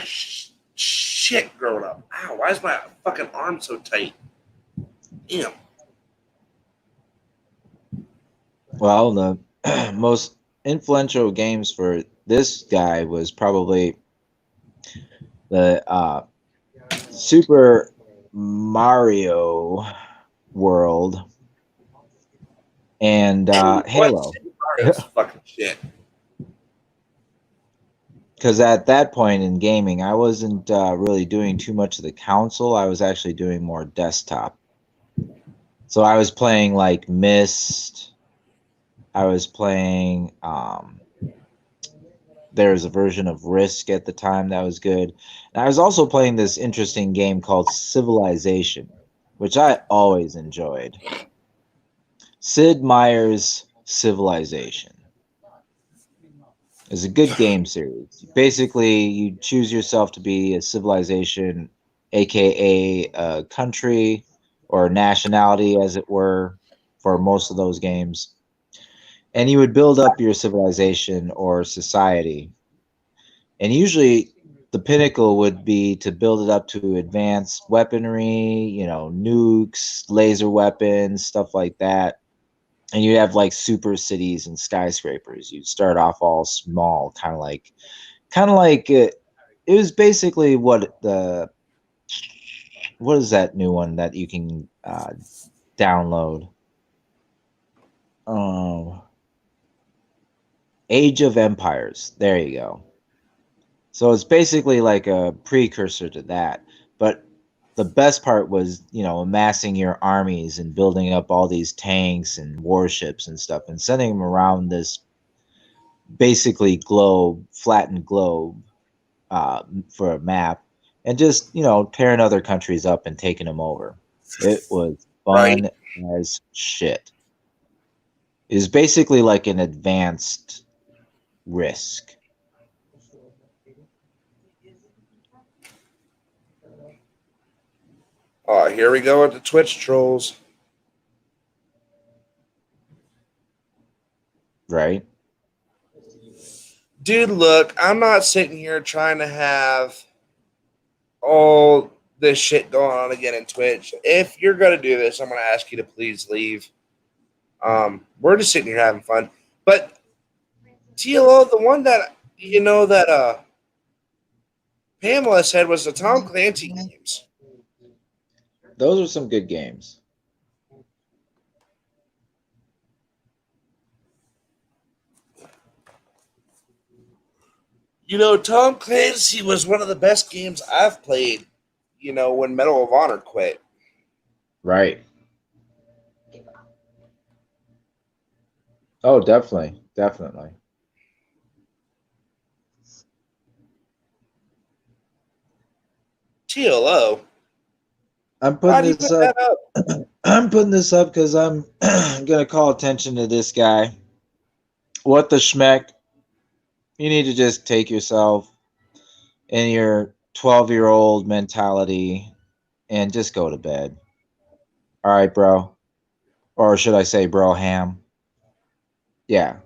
shit growing up. Ow, why is my fucking arm so tight? Damn. Well, the most influential games for this guy was probably the Super Mario World and Halo. Mario's fucking shit. because at that point in gaming, I wasn't really doing too much of the console. I was actually doing more desktop. So I was playing like Myst. I was playing. There's a version of Risk at the time that was good. And I was also playing this interesting game called Civilization, which I always enjoyed. Sid Meier's Civilization is a good game series. Basically, you choose yourself to be a civilization, aka a country or nationality, as it were, for most of those games. And you would build up your civilization or society. And usually, the pinnacle would be to build it up to advanced weaponry, nukes, laser weapons, stuff like that. And you have like super cities and skyscrapers. You'd start off all small, kind of like it was basically what is that new one that you can download? Oh, Age of Empires. There you go. So it's basically like a precursor to that. But the best part was, amassing your armies and building up all these tanks and warships and stuff and sending them around this basically flattened globe for a map, and just tearing other countries up and taking them over. It was Right. fun as shit. It was basically like an advanced Risk. Oh, here we go with the Twitch trolls. Right? Dude, look, I'm not sitting here trying to have all this shit going on again in Twitch. If you're gonna do this, I'm gonna ask you to please leave. We're just sitting here having fun. But TLO, the one that that Pamela said was the Tom Clancy games. Those are some good games. Tom Clancy was one of the best games I've played, when Medal of Honor quit. Right. Oh, definitely. Definitely. TLO. I'm putting Why do you this put up. that up? I'm putting this up because I'm gonna call attention to this guy. What the schmeck? You need to just take yourself and your 12-year-old mentality and just go to bed. All right, bro. Or should I say, bro, ham? Yeah,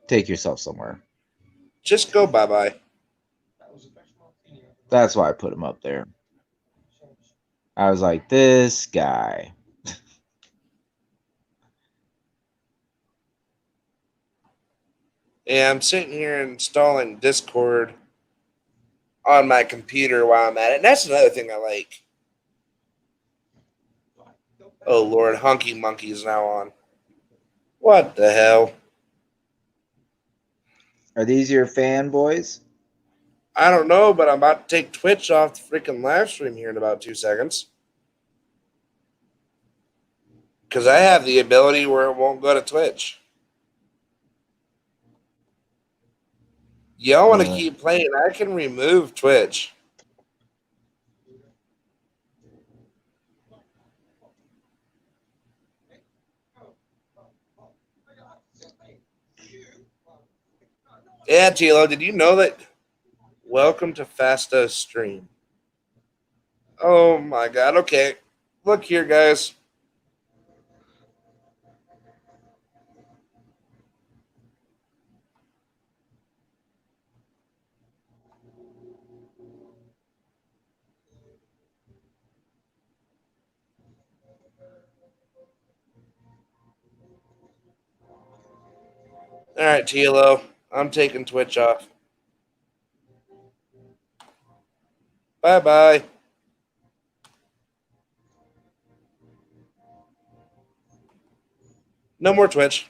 take yourself somewhere. Just go bye bye. That's why I put him up there. I was like, this guy. Yeah, I'm sitting here installing Discord on my computer while I'm at it. And that's another thing I like. Oh Lord, Hunky Monkey is now on. What the hell? Are these your fanboys? I don't know, but I'm about to take Twitch off the freaking live stream here in about 2 seconds. Because I have the ability where it won't go to Twitch. Y'all want to Uh, keep playing? I can remove Twitch. Yeah, Tilo, did you know that? Welcome to Fasta's stream. Oh my god, okay. Look here, guys. All right, Tilo, I'm taking Twitch off. Bye bye. No more Twitch.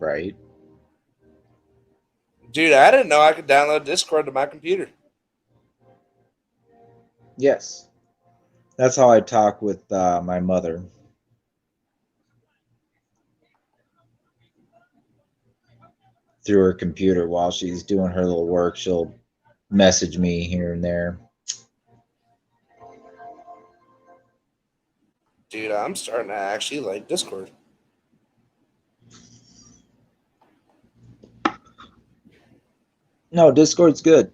right. Dude, I didn't know I could download Discord to my computer. Yes. That's how I talk with my mother. Through her computer while she's doing her little work. She'll message me here and there. Dude, I'm starting to actually like Discord. No, Discord's good.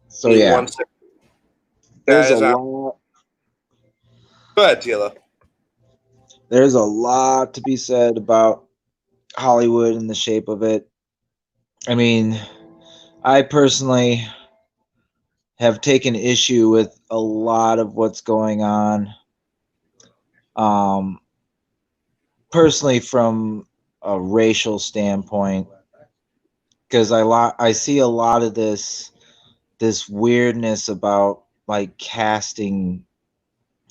So Give me yeah, 1 second. there's a Guys, lot. go ahead, Tila. There's a lot to be said about Hollywood and the shape of it. I mean, I personally have taken issue with a lot of what's going on. Um, personally, from a racial standpoint, because I see a lot of this weirdness about like casting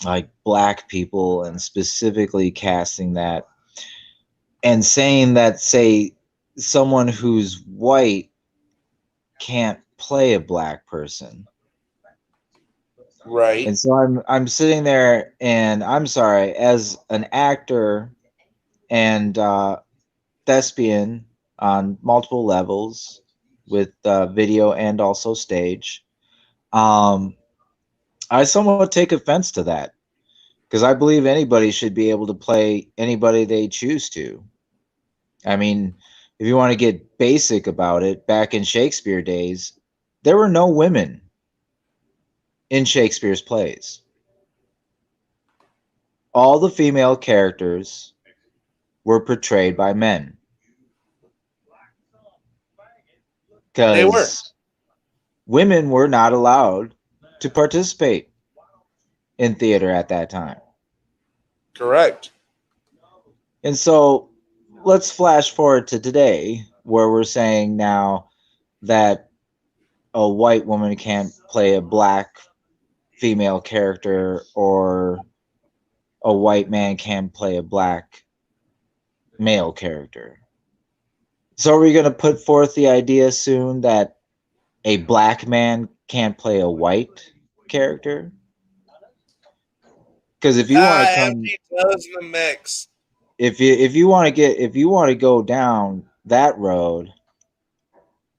like black people and specifically casting that and saying that say someone who's white can't play a black person. Right. And so I'm sitting there and I'm sorry, as an actor and thespian on multiple levels with video and also stage, I somewhat take offense to that because I believe anybody should be able to play anybody they choose to. I mean, if you want to get basic about it, back in Shakespeare days, there were no women in Shakespeare's plays. All the female characters were portrayed by men They were. because women were not allowed to participate in theater at that time. Correct. And so let's flash forward to today where we're saying now that a white woman can't play a black female character or a white man can't play a black male character. So are we going to put forth the idea soon that a black man can't play a white character? Because if you want to come, Empty toes in the mix. if you want to go down that road,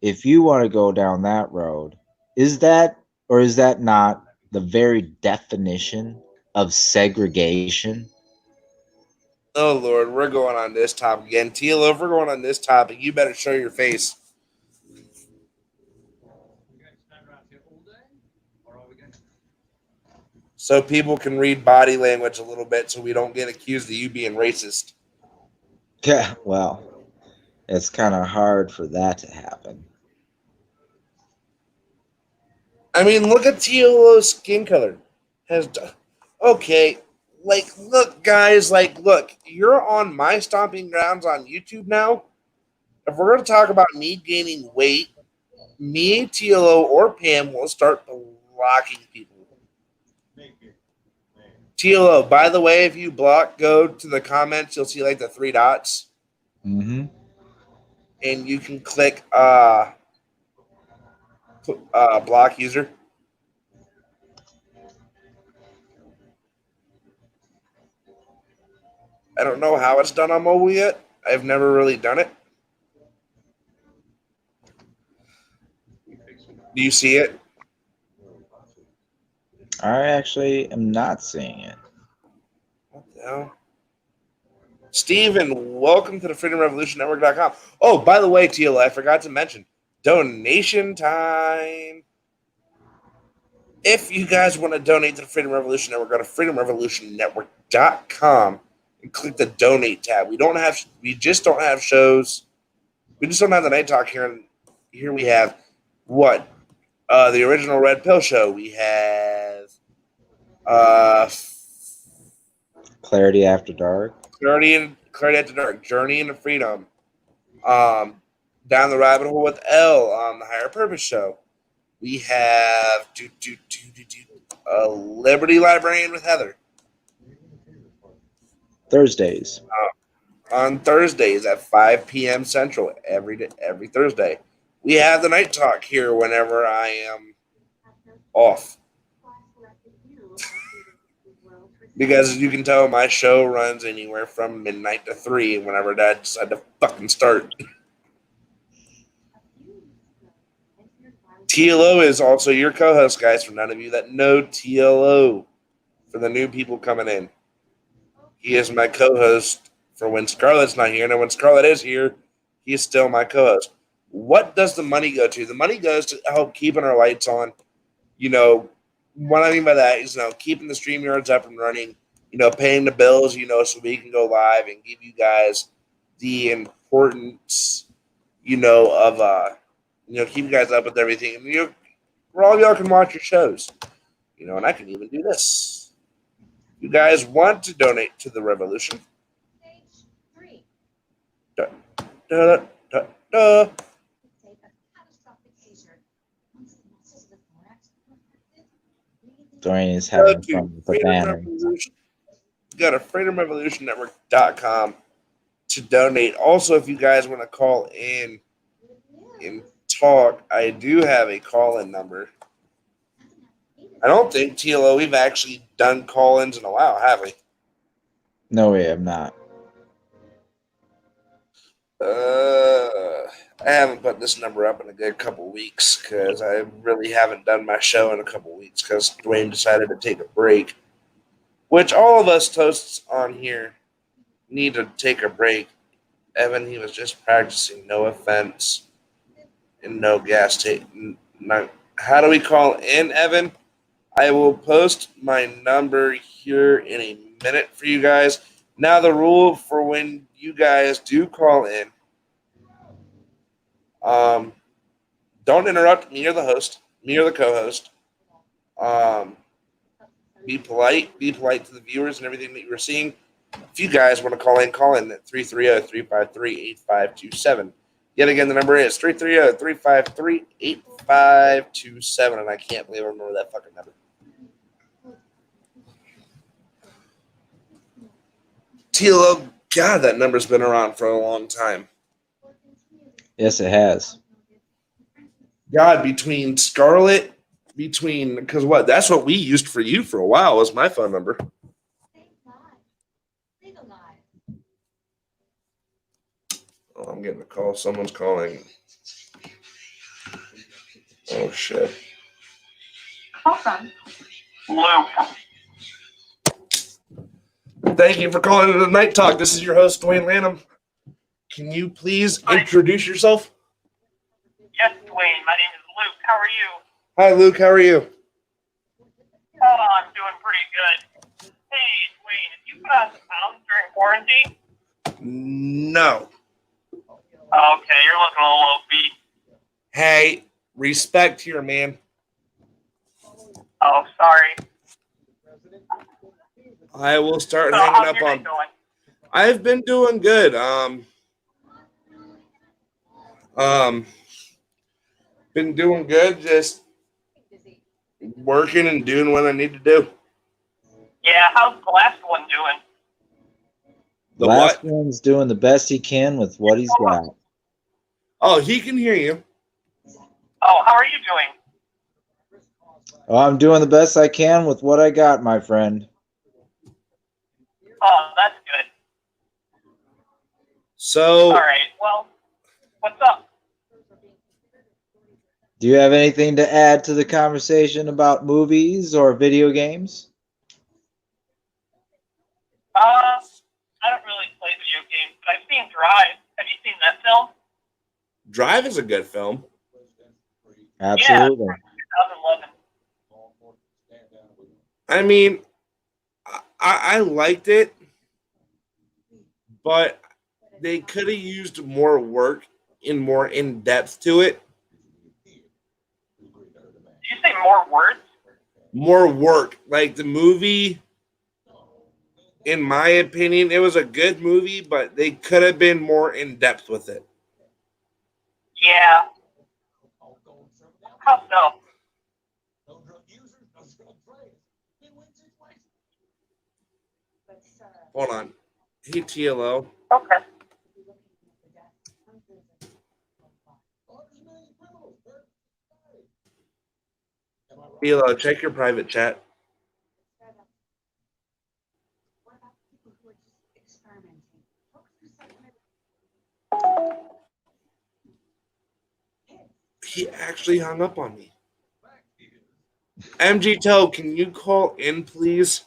if you want to go down that road, is that or is that not the very definition of segregation? Oh Lord, we're going on this topic again. Tila, if we're going on this topic, you better show your face. So people can read body language a little bit so we don't get accused of you being racist. Yeah, well, it's kind of hard for that to happen. I mean, look at Tila's skin color. Has okay, like look, guys, like look, you're on my stomping grounds on YouTube now. If we're gonna talk about me gaining weight, me, Tilo, or Pam will start blocking people. Tilo, by the way, if you block, go to the comments, you'll see like the three dots, Mm-hmm. and you can click block user. I don't know how it's done on mobile yet. I've never really done it. Do you see it? I actually am not seeing it. What the hell? Steven, welcome to the FreedomRevolutionNetwork.com. Oh, by the way, Tila, I forgot to mention donation time. If you guys want to donate to the Freedom Revolution Network, go to FreedomRevolutionNetwork.com and click the donate tab. We just don't have shows. We just don't have the night talk here. And here we have what? The original Red Pill show. We have uh, Clarity After Dark. Clarity After Dark, Journey into Freedom. Um, Down the Rabbit Hole with L on the Higher Purpose show. We have Liberty Librarian with Heather Thursdays. on Thursdays at 5 p.m. Central every Thursday. We have the Night Talk here whenever I am off. Because as you can tell, my show runs anywhere from midnight to 3 whenever Dad decided to fucking start. TLO is also your co-host, guys, for none of you that know TLO. For the new people coming in, he is my co-host for when Scarlett's not here. And when Scarlett is here, he is still my co-host. What does the money go to? The money goes to help keeping our lights on. You know, what I mean by that is, keeping the StreamYards up and running, paying the bills, so we can go live and give you guys the importance, of, keep you guys up with everything. And, where all y'all can watch your shows, and I can even do this. You guys want to donate to the revolution? Da, da, da, da. Dwayne is having fun with the banner. Go to freedomrevolutionnetwork.com to donate. Also, if you guys want to call in and talk, I do have a call-in number. I don't think, TLO, we've actually done call-ins in a while, have we? No, we have not. I haven't put this number up in a good couple weeks because I really haven't done my show in a couple weeks because Dwayne decided to take a break, which all of us toasts on here need to take a break. Evan, he was just practicing. No offense and no gas tape. How do we call in, Evan? I will post my number here in a minute for you guys. Now, the rule for when you guys do call in, don't interrupt me or the host, me or the co-host. Be polite. Be polite to the viewers and everything that you're seeing. If you guys want to call in at 330-353-8527. Yet again, the number is 330-353-8527, and I can't believe I remember that fucking number. TLO, God, that number's been around for a long time. Yes, it has. God, between Scarlett, because that's what we used for you for a while, was my phone number. Oh, I'm getting a call. Someone's calling. Oh, shit. Call from Luke. Thank you for calling into the Night Talk. This is your host, Dwayne Lanham. Can you please introduce yourself? Yes, Dwayne. My name is Luke. How are you? Hi, Luke. How are you? Oh, I'm doing pretty good. Hey, Dwayne, have you put on some pounds during quarantine? No. Okay, you're looking a little beat. Hey, respect here, man. Oh, sorry. I will start So, hanging how's up your day on. going? I've been doing good. Been doing good. Just working and doing what I need to do. Yeah, how's the last one doing? The Last what? one's doing the best he can with what he's got. Oh, he can hear you. Oh, how are you doing? Oh, I'm doing the best I can with what I got, my friend. Oh, that's good. So, All right, well, what's up? Do you have anything to add to the conversation about movies or video games? I don't really play video games, but I've seen Drive. Have you seen that film? Drive is a good film. Absolutely. Yeah, 2011. I mean, I liked it, but they could have used more work and more in depth to it. Did you say more words? More work. Like the movie, in my opinion, it was a good movie, but they could have been more in depth with it. Yeah. How so? Hold on. Hey, TLO. Okay. TLO, check your private chat. He actually hung up on me. MG Toe, can you call in, please?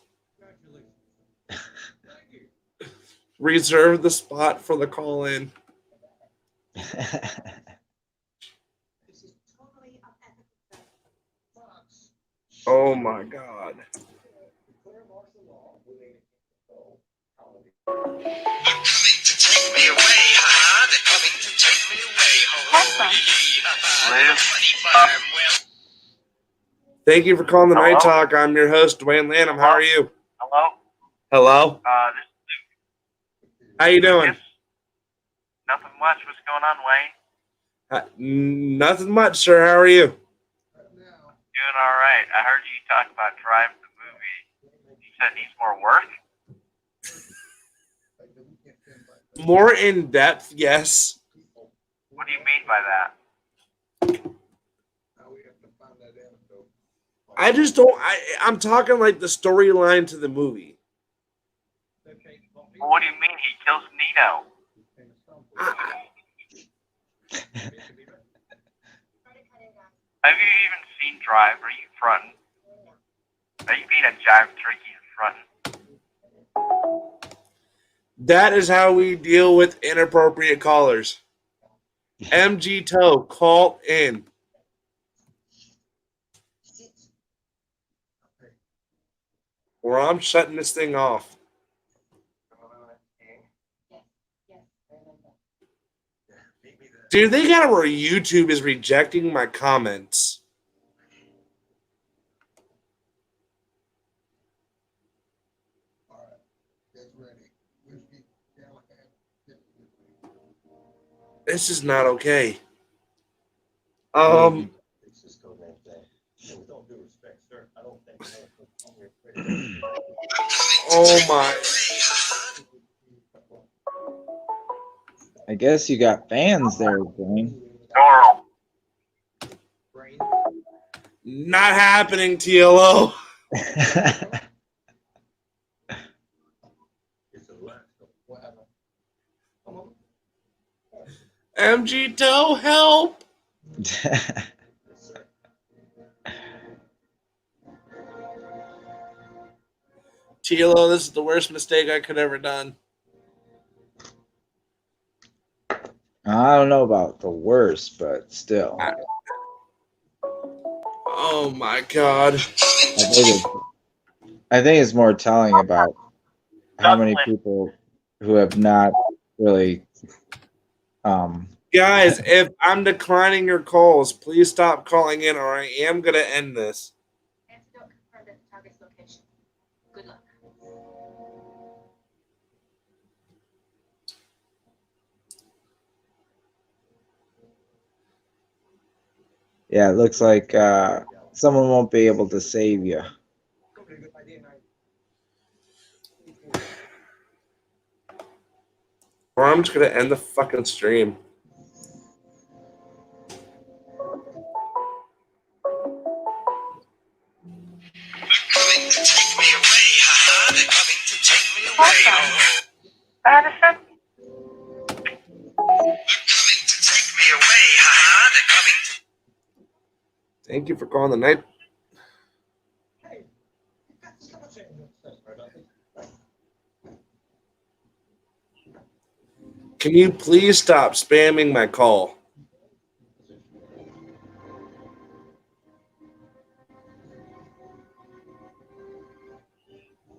Reserve the spot for the call in. Oh my God. Thank you for calling the Hello? Night Talk. I'm your host, Dwayne Lanham. How are you? Hello? Hello? This How you doing? nothing much. What's going on, Wayne? Nothing much, sir. How are you? Doing all right. I heard you talk about Drive the movie. You said it needs more work? More in depth, yes. What do you mean by that? I just don't. I'm talking like the storyline to the movie. Well, what do you mean he kills Nino? Have you even seen Drive? Are you fronting? Are you being a jive turkey and fronting? That is how we deal with inappropriate callers. MG Toe, call in. Or I'm shutting this thing off. Dude, they got it where YouTube is rejecting my comments. This is not okay. Oh my. I guess you got fans there, Dwayne. Doral. Not happening, TLO. MG Toe, help. TLO, this is the worst mistake I could ever done. I don't know about the worst, but still. Oh my God. I think it's more telling about how many people who have not really Guys, if I'm declining your calls, please stop calling in or I am going to end this. Antidote confirmed at the target's location. Good luck. yeah, it looks like someone won't be able to save you. Or I'm just going to end the fucking stream. Madison? Thank you for calling the night. Can you please stop spamming my call?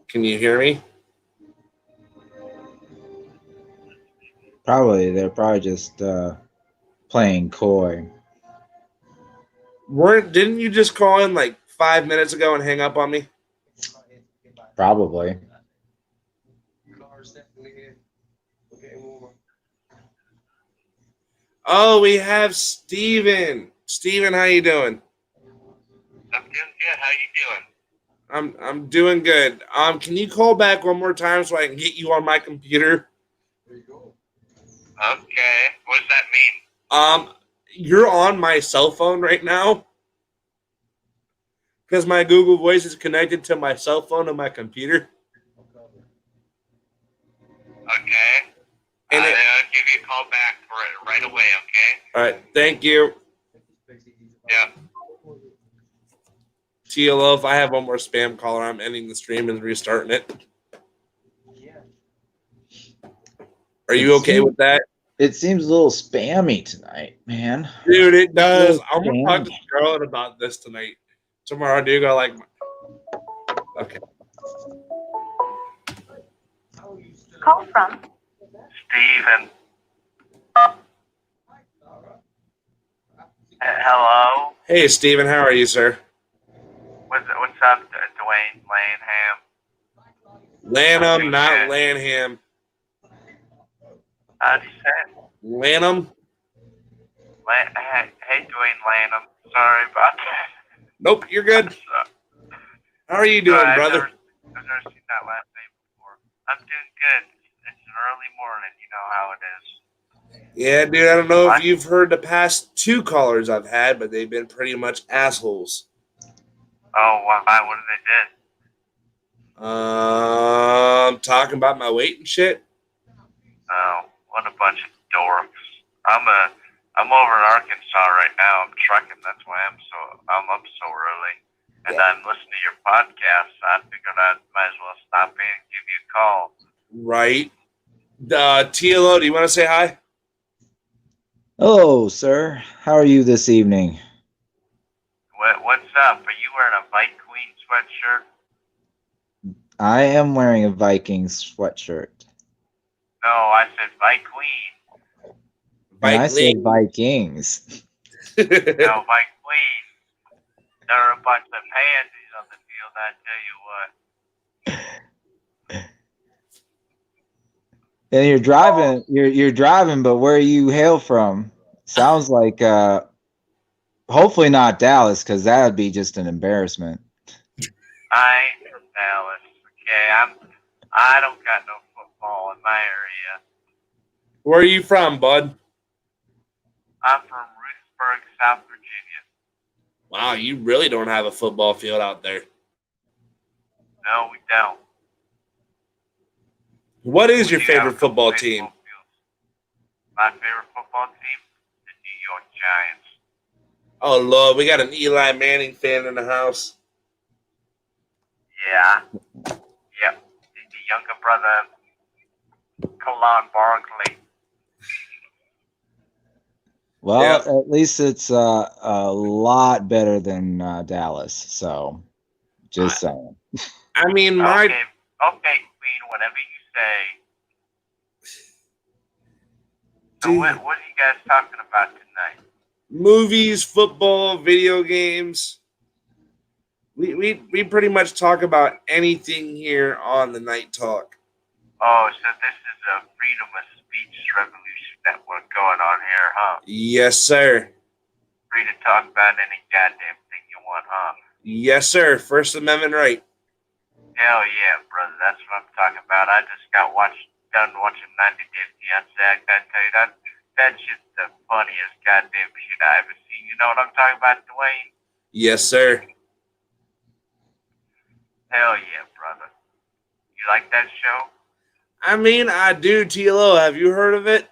Can you hear me? They're probably just playing coy. Didn't you just call in like 5 minutes ago and hang up on me? Probably. Oh, we have Steven. Steven, how you doing? I'm doing good. How you doing? I'm doing good. Can you call back one more time so I can get you on my computer? Okay. What does that mean? You're on my cell phone right now because my Google Voice is connected to my cell phone and my computer. Okay. And I'll give you a call back for it right away, okay? all right, thank you. Yeah. TLO, if I have one more spam caller, I'm ending the stream and restarting it. Are you okay with that? It seems a little spammy tonight, man. Dude, it does. Little I'm gonna talk to spammy. Charlotte about this tonight. Tomorrow, dude, I like. Okay. Call from Steven. Hello? Hey, Steven, how are you, sir? What's up, Dwayne? Lanham? Lanham, not Lanham. How do you say it? Lanham? Hey, Dwayne Lanham. Sorry about that. Nope, you're good. How are you doing, I've brother? I've never seen that last name before. I'm doing good. It's an early morning. You know how it is. Yeah, dude, I don't know What? if you've heard the past 2 callers I've had, but they've been pretty much assholes. Oh, why? What did they do? Talking about my weight and shit. Oh, what a bunch of dorks. I'm over in Arkansas right now. I'm trucking. That's why I'm up so early. And Yeah. I'm listening to your podcast. I figured I might as well stop in and give you a call. Right. TLO, do you want to say hi? Hello, sir. How are you this evening? What's up? Are you wearing a Bike Queen sweatshirt? I am wearing a Vikings sweatshirt. No, I said Bike Queen. And I Bike said Lane. Vikings. No, Bike Queen. They're a bunch of pansies on the field, I tell you what. And you're driving. You're driving, but where you hail from? Sounds like hopefully not Dallas, because that would be just an embarrassment. I ain't from Dallas, okay? I don't got no football in my area. Where are you from, bud? I'm from Ruthsburg, South Virginia. Wow, you really don't have a football field out there. No, we don't. What is your We do have favorite a couple football baseball team? fields. My favorite football team? The New York Giants. Oh, Lord, we got an Eli Manning fan in the house. Yeah. Yep. The younger brother, Colon Barkley. Well, Yep. at least it's a lot better than Dallas. So, just saying. I mean, my Okay, Queen, whatever you say. So Dude. what are you guys talking about tonight? movies, football, video games. We pretty much talk about anything here on the Night Talk. Oh, so this is a freedom of speech revolution network going on here, huh? Yes, sir. Free to talk about any goddamn thing you want, huh? Yes, sir. First Amendment right. Hell yeah, brother. That's what I'm talking about. I just got done watching 90 Day Fiancé. I gotta tell you, that shit's the funniest goddamn shit I ever seen. You know what I'm talking about, Dwayne? Yes, sir. Hell yeah, brother. You like that show? I mean, I do. TLO, have you heard of it?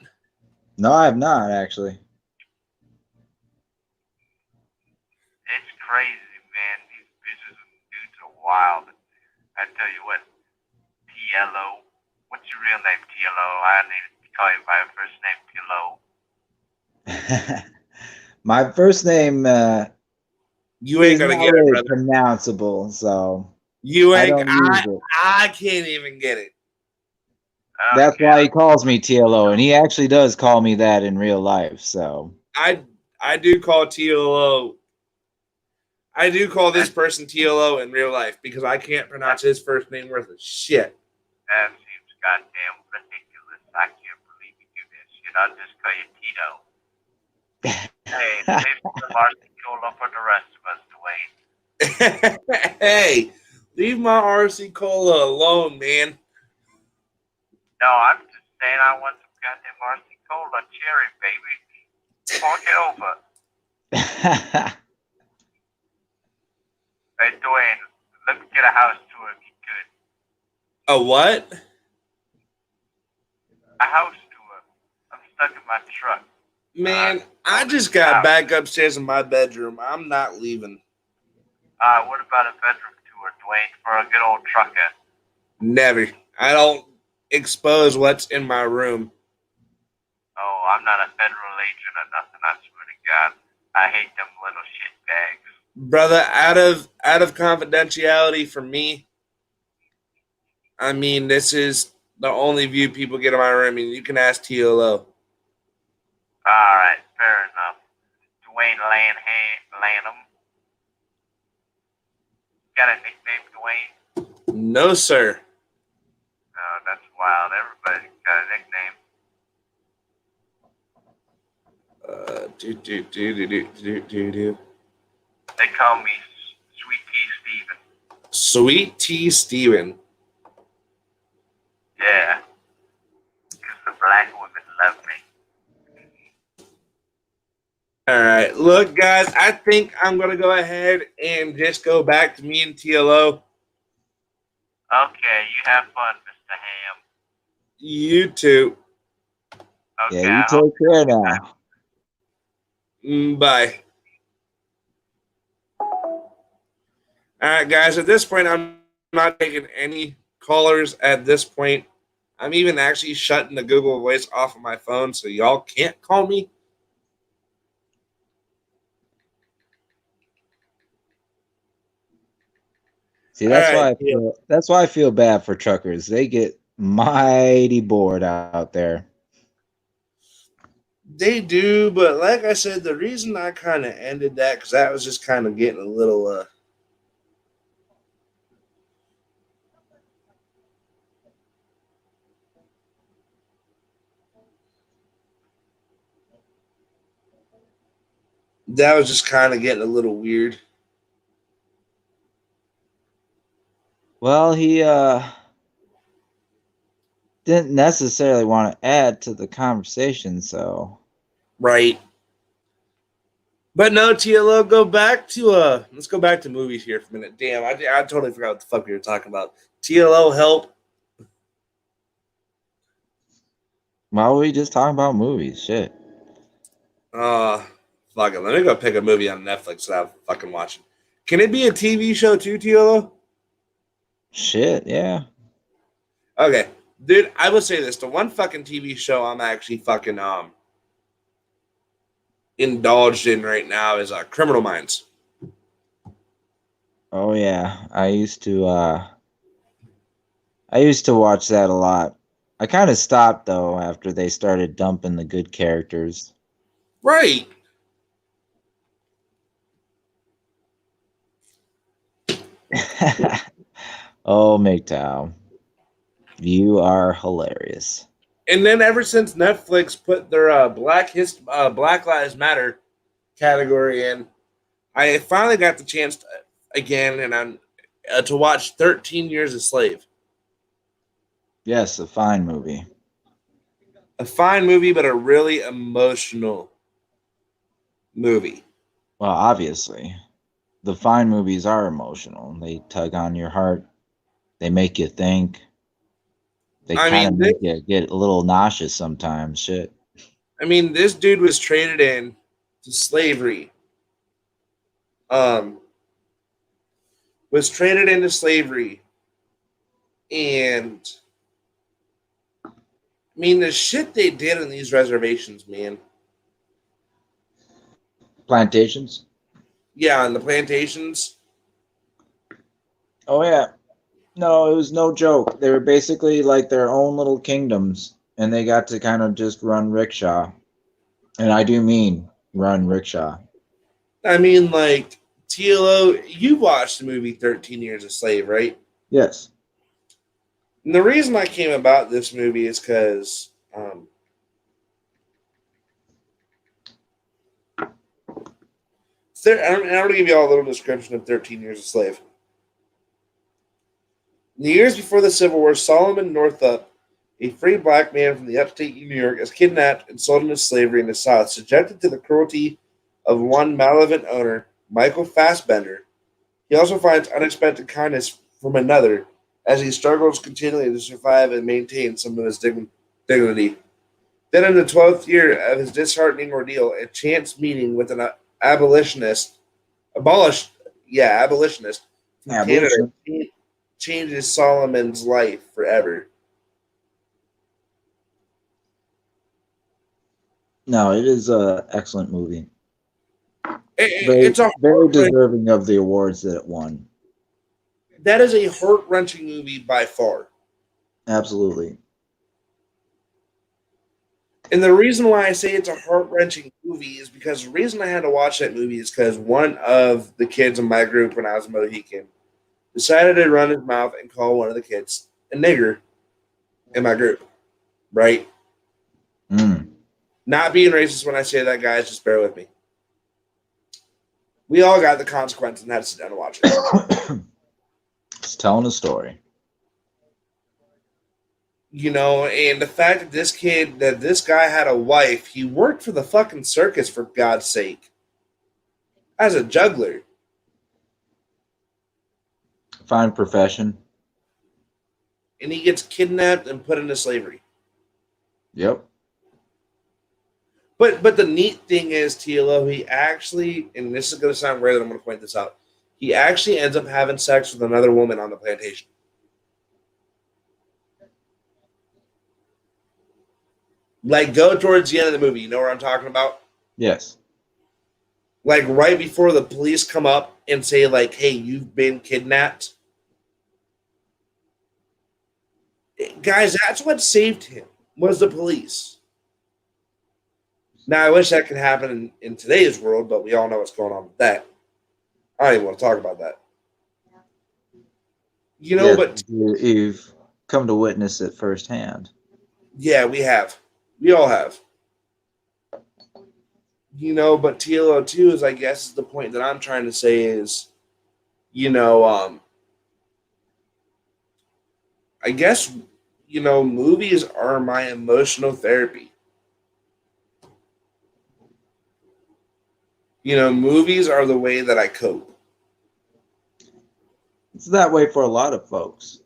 No, I have not actually. It's crazy, man. These bitches and dudes are wild. I tell you what, TLO. What's your real name, TLO? I need to call you by your first name, TLO. My first name You ain't is gonna not get it, really brother. pronounceable, so You I ain't. don't use it. I can't even get it. That's Okay. why he calls me TLO, and he actually does call me that in real life. So I do call TLO. I do call this person TLO in real life because I can't pronounce his first name worth of shit. That seems goddamn ridiculous. I can't believe you do this shit. I'll just call you Tito. Hey, save some Marcy Cola for the rest of us, Dwayne. Hey, Leave my RC Cola alone, man. No, I'm just saying I want some goddamn RC Cola cherry, baby. Fork it over. Hey, Dwayne, let me get a house tour if you could. A what? A house tour. I'm stuck in my truck. Man, I just got back upstairs in my bedroom. I'm not leaving. What about a bedroom tour, Dwayne, for a good old trucker? Never. I don't expose what's in my room. Oh, I'm not a federal agent or nothing, I swear to God. I hate them little shit bags. Brother, out of confidentiality for me, I mean, this is the only view people get in my room. I mean, you can ask TLO. Alright, fair enough. Dwayne Lanham. Got a nickname, Dwayne? No, sir. Oh, that's wild. Everybody's got a nickname. They call me Sweet Tea Steven. Sweet Tea Steven. Yeah. Because the black women love me. All right. Look, guys, I think I'm going to go ahead and just go back to me and TLO. Okay, you have fun, Mr. Ham. You too. Okay, Yeah, you take care now. Bye. All right, guys, at this point, I'm not taking any callers at this point. I'm even actually shutting the Google Voice off of my phone, so y'all can't call me. See, that's All right, that's why I feel bad for truckers. They get mighty bored out there. They do, but like I said, the reason I kind of ended that because that was just kind of getting a little that was just kind of getting a little weird. Well, he didn't necessarily want to add to the conversation, so Right. But no, TLO, go back to let's go back to movies here for a minute. Damn, I totally forgot what the fuck we were talking about. TLO, help. why were we just talking about movies? Shit. Fuck it. Let me go pick a movie on Netflix that I'm fucking watching. Can it be a TV show too, TLO? Shit, yeah. Okay. Dude, I will say this. The one fucking TV show I'm actually fucking indulged in right now is Criminal Minds. Oh yeah. I used to watch that a lot. I kind of stopped though after they started dumping the good characters. Right. Oh, MGTOW. You are hilarious. And then ever since Netflix put their Black Lives Matter category in, I finally got the chance again, and I'm to watch 13 Years a Slave. Yes, a fine movie. A fine movie, but a really emotional movie. Well, obviously, the fine movies are emotional. They tug on your heart. They make you think. They kind of make you get a little nauseous sometimes. Shit. I mean, this dude was traded in to slavery. Was traded into slavery, and I mean the shit they did on these reservations, man. Plantations? Yeah, on the plantations. Oh, yeah. No, it was no joke. They were basically like their own little kingdoms, and they got to kind of just run rickshaw. And I do mean run rickshaw. I mean, like, TLO, you watched the movie 13 Years a Slave, right? Yes. And the reason I came about this movie is because I'm going to give you all a little description of 13 Years a Slave. In the years before the Civil War, Solomon Northup, a free black man from the upstate New York, is kidnapped and sold into slavery in the South, subjected to the cruelty of one malevolent owner, Michael Fassbender. He also finds unexpected kindness from another as he struggles continually to survive and maintain some of his dignity. Then, in the 12th year of his disheartening ordeal, a chance meeting with an abolitionist, abolished, abolitionist from Canada Abolition. changes Solomon's life forever. No, it is a excellent movie. Very, It's a very deserving of the awards that it won. that is a heart wrenching movie by far. Absolutely. And the reason why I say it's a heart wrenching movie is because the reason I had to watch that movie is because one of the kids in my group when I was a Mohican decided to run his mouth and call one of the kids a nigger in my group. Right? Mm. Not being racist when I say that, guys, just bear with me. We all got the consequence and had to sit down and watch it. It's telling a story. And the fact that this guy had a wife, he worked for the fucking circus for God's sake. As a juggler. Fine profession. And he gets kidnapped and put into slavery. Yep. But the neat thing is, TLO, he actually, and this is going to sound weird that I'm going to point this out, he actually ends up having sex with another woman on the plantation. Like, go towards the end of the movie. You know what I'm talking about? Yes. Like, right before the police come up and say, like, hey, you've been kidnapped. Guys, that's what saved him, was the police. Now, I wish that could happen in today's world, but we all know what's going on with that. I don't even want to talk about that. But you've come to witness it firsthand. Yeah, we have. We all have. But TLO2 is, I guess, is the point that I'm trying to say is, I guess, movies are my emotional therapy. Movies are the way that I cope. It's that way for a lot of folks.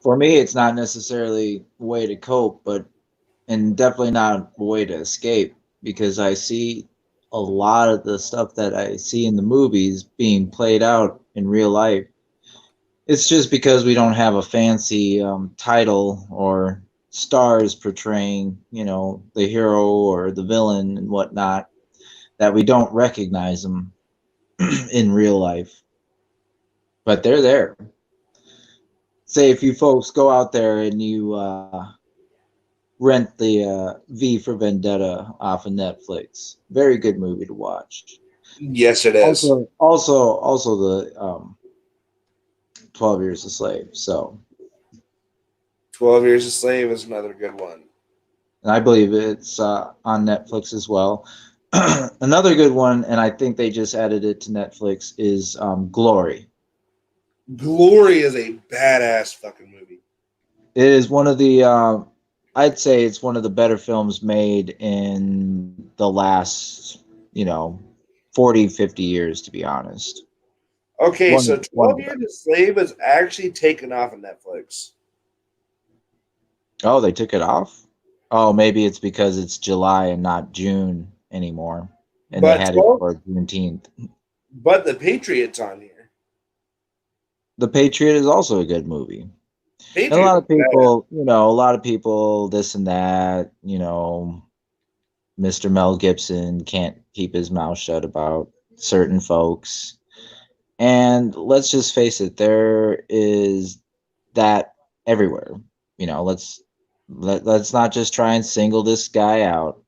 For me, it's not necessarily a way to cope, and definitely not a way to escape, because I see a lot of the stuff that I see in the movies being played out in real life. It's just because we don't have a fancy title or stars portraying, the hero or the villain and whatnot, that we don't recognize them in real life. But they're there. Say if you folks go out there and you rent the V for Vendetta off of Netflix, very good movie to watch. Yes, it is. Also the 12 Years a Slave. So 12 Years a Slave is another good one. And I believe it's on Netflix as well. Another good one, and I think they just added it to Netflix, is Glory. Glory is a badass fucking movie. It is one of the, I'd say it's one of the better films made in the last, 40, 50 years, to be honest. Okay, so 12 Years a Slave is actually taken off of Netflix. Oh, they took it off? Oh, maybe it's because it's July and not June anymore. And they had it for Juneteenth. But The Patriot's on here. The Patriot is also a good movie. Patriot, and a lot of people, a lot of people, this and that, Mr. Mel Gibson can't keep his mouth shut about certain folks. And let's just face it, there is that everywhere. Let's not just try and single this guy out.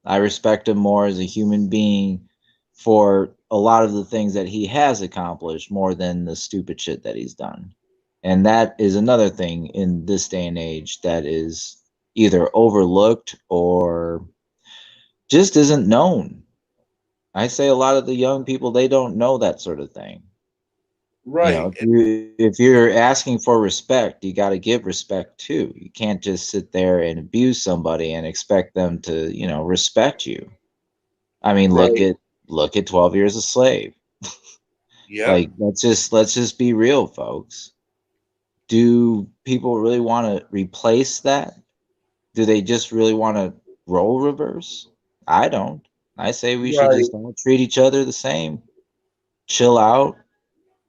I respect him more as a human being for a lot of the things that he has accomplished more than the stupid shit that he's done. And that is another thing in this day and age that is either overlooked or just isn't known. I say a lot of the young people, they don't know that sort of thing. Right. If you're asking for respect, you got to give respect too. You can't just sit there and abuse somebody and expect them to, respect you. I mean, Right. look at 12 Years a Slave. Yep. Like, let's just be real, folks. Do people really want to replace that? Do they just really want to role reverse? I don't. I say we should Right. just all treat each other the same. Chill out.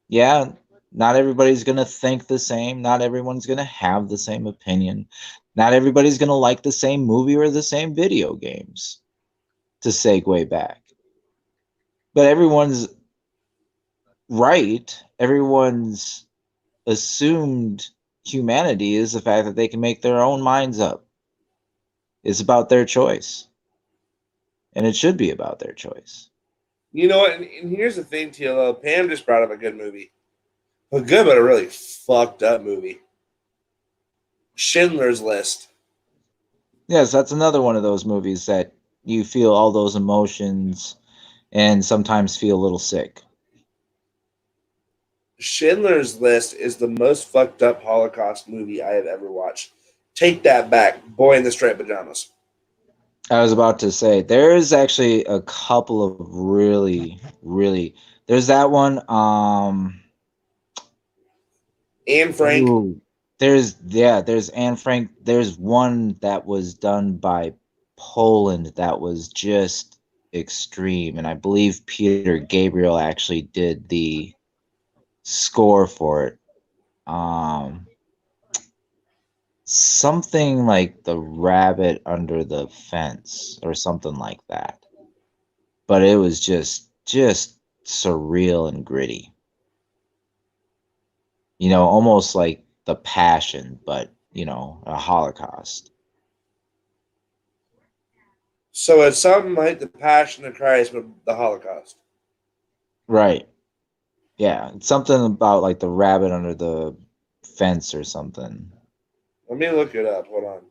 Yeah, not everybody's going to think the same. Not everyone's going to have the same opinion. Not everybody's going to like the same movie or the same video games, to segue back. But everyone's right. Everyone's assumed humanity is the fact that they can make their own minds up. It's about their choice. And it should be about their choice. You know what? And here's the thing, TLO. Pam just brought up a good movie. A good but a really fucked up movie. Schindler's List. Yes, that's another one of those movies that you feel all those emotions and sometimes feel a little sick. Schindler's List is the most fucked up Holocaust movie I have ever watched. Take that back, Boy in the Striped Pajamas. I was about to say there's actually a couple of there's that one Anne Frank. ooh, there's Anne Frank. There's one that was done by Poland that was just extreme, and I believe Peter Gabriel actually did the score for it. Um Something like The Rabbit Under the Fence or something like that. But it was just surreal and gritty. Almost like The Passion, but a Holocaust. So it's something like The Passion of Christ, but the Holocaust. Right. Yeah. It's something about like the rabbit under the fence or something. Let me look it up. Hold on.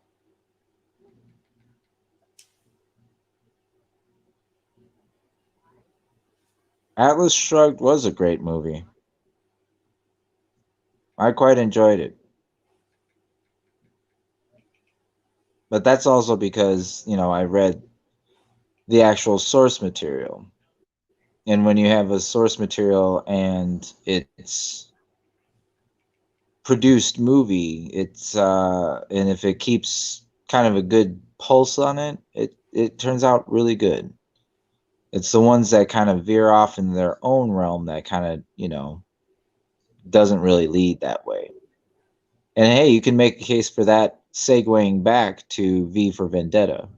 Atlas Shrugged was a great movie. I quite enjoyed it. But that's also because, I read the actual source material. And when you have a source material and it's produced movie, it's and if it keeps kind of a good pulse on it, it turns out really good. It's the ones that kind of veer off in their own realm that kind of, doesn't really lead that way. And hey, you can make a case for that segueing back to V for Vendetta.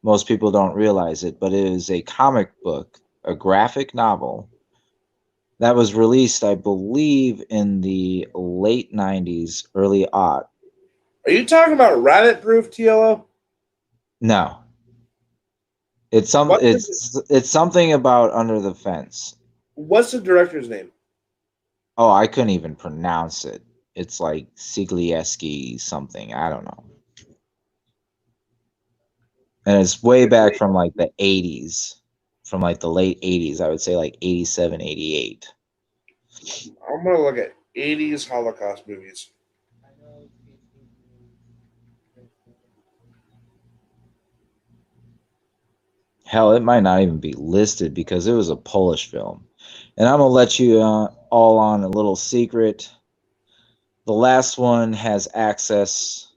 Most people don't realize it, but it is a comic book, a graphic novel that was released, I believe, in the late 90s, early aught. Are you talking about Rabbit Proof, TLO? No. It's some What it's something about Under the Fence. What's the director's name? Oh, I couldn't even pronounce it. It's like Siglieski something. I don't know. And it's way back from like the 80s. From like the late 80s. I would say like 87, 88. I'm gonna look at 80s Holocaust movies. Hell, it might not even be listed because it was a Polish film. And I'm going to let you all on a little secret. The last one has access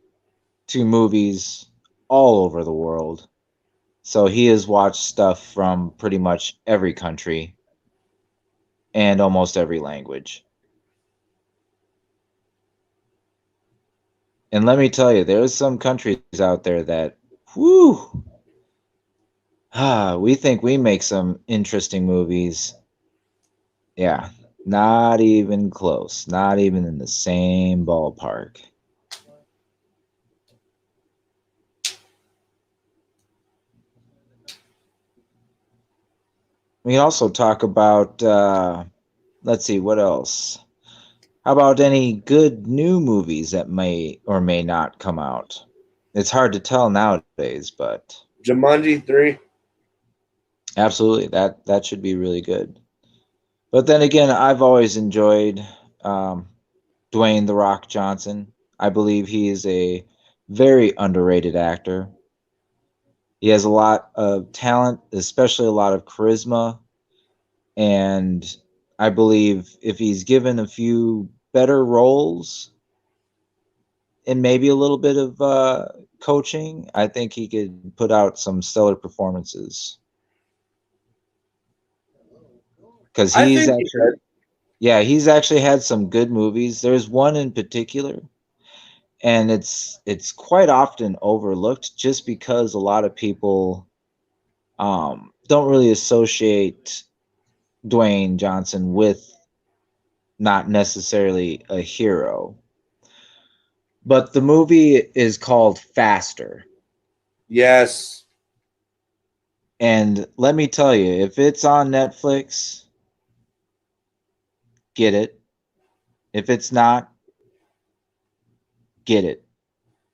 to movies all over the world. So he has watched stuff from pretty much every country and almost every language. And let me tell you, there's some countries out there that, whew, we think we make some interesting movies. Yeah, not even close. Not even in the same ballpark. We can also talk about, let's see, what else? How about any good new movies that may or may not come out? It's hard to tell nowadays, but Jumanji 3. Absolutely, that should be really good. But then again, I've always enjoyed Dwayne the Rock Johnson. I believe he is a very underrated actor. He has a lot of talent, especially a lot of charisma, and I believe if he's given a few better roles and maybe a little bit of coaching, I think he could put out some stellar performances. Because I he's think he actually, could. yeah, he's actually had some good movies. There's one in particular, and it's quite often overlooked just because a lot of people don't really associate Dwayne Johnson with not necessarily a hero. But the movie is called Faster. Yes. And let me tell you, if it's on Netflix, get it. If it's not, get it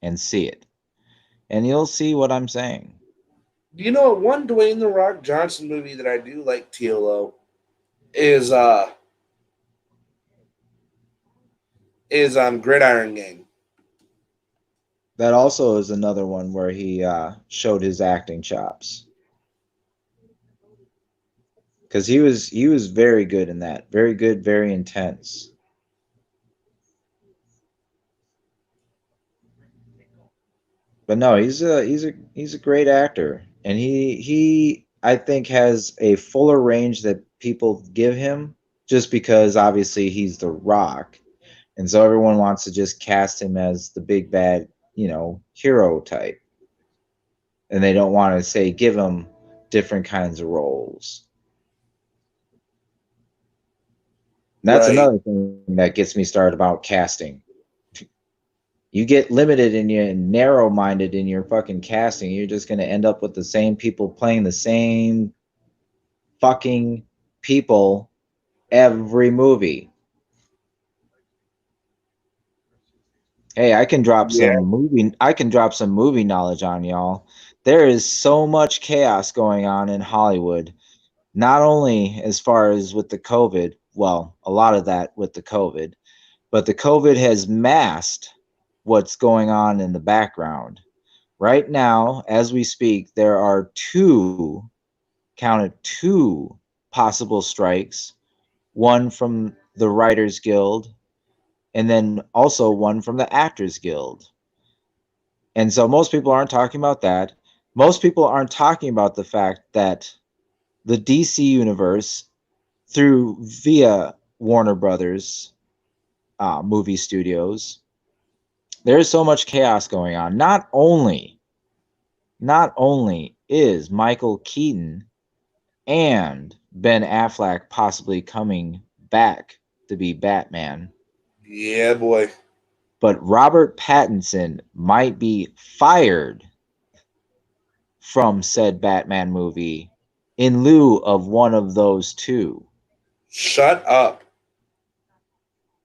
and see it. And you'll see what I'm saying. Do you know what one Dwayne the Rock Johnson movie that I do like, TLO, is Gridiron Gang. That also is another one where he showed his acting chops. Because he was very good in that. Very good, very intense. But no, he's a great actor, and he I think has a fuller range that people give him just because obviously he's The Rock, and so everyone wants to just cast him as the big bad, hero type, and they don't want to say give him different kinds of roles. And that's Right. another thing that gets me started about casting. You get limited and you're narrow minded in your fucking casting, you're just going to end up with the same people playing the same fucking people every movie. Hey, Yeah. I can drop some movie knowledge on y'all. There is so much chaos going on in Hollywood, not only as far as with the COVID, well, a lot of that with the COVID, but the COVID has masked what's going on in the background. Right now, as we speak, there are counted two possible strikes, one from the Writers Guild and then also one from the Actors Guild. And so most people aren't talking about that. Most people aren't talking about the fact that the DC universe, through via Warner Brothers movie studios, there's so much chaos going on. Not only is Michael Keaton and Ben Affleck possibly coming back to be Batman, Yeah, boy. but Robert Pattinson might be fired from said Batman movie in lieu of one of those two. Shut up.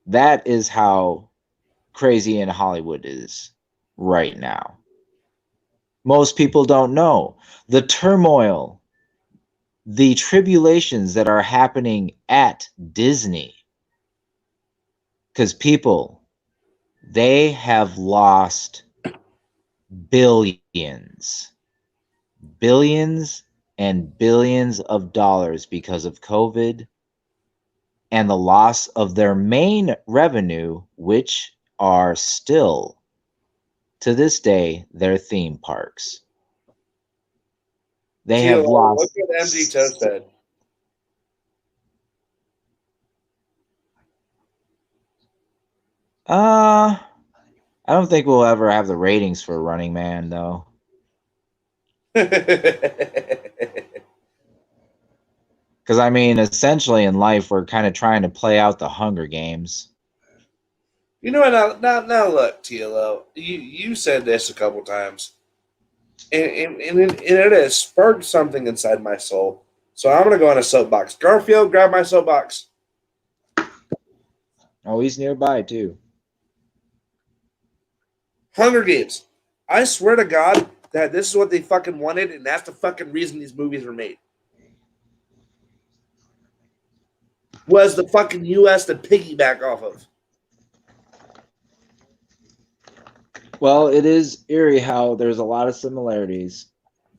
That is how crazy in Hollywood is right now. Most people don't know the turmoil, the tribulations that are happening at Disney. Because people, they have lost billions, billions and billions of dollars because of COVID and the loss of their main revenue, which are still to this day their theme parks. They have TLO, look lost. what MG Toe said. I don't think we'll ever have the ratings for Running Man, though. Because, I mean, essentially in life, we're kind of trying to play out the Hunger Games. You know what? Now look, TLO. You said this a couple times, and it has sparked something inside my soul. So I'm gonna go on a soapbox. Garfield, grab my soapbox. Oh, he's nearby, too. Hunger Games. I swear to God that this is what they fucking wanted, and that's the fucking reason these movies were made. was the fucking U.S. to piggyback off of. Well, it is eerie how there's a lot of similarities,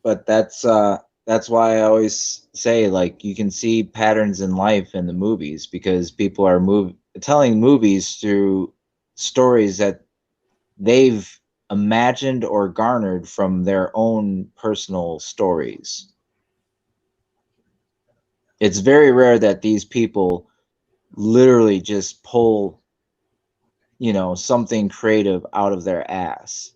but that's why I always say, like, you can see patterns in life in the movies because people are telling movies through stories that they've imagined or garnered from their own personal stories. It's very rare that these people literally just pull, something creative out of their ass.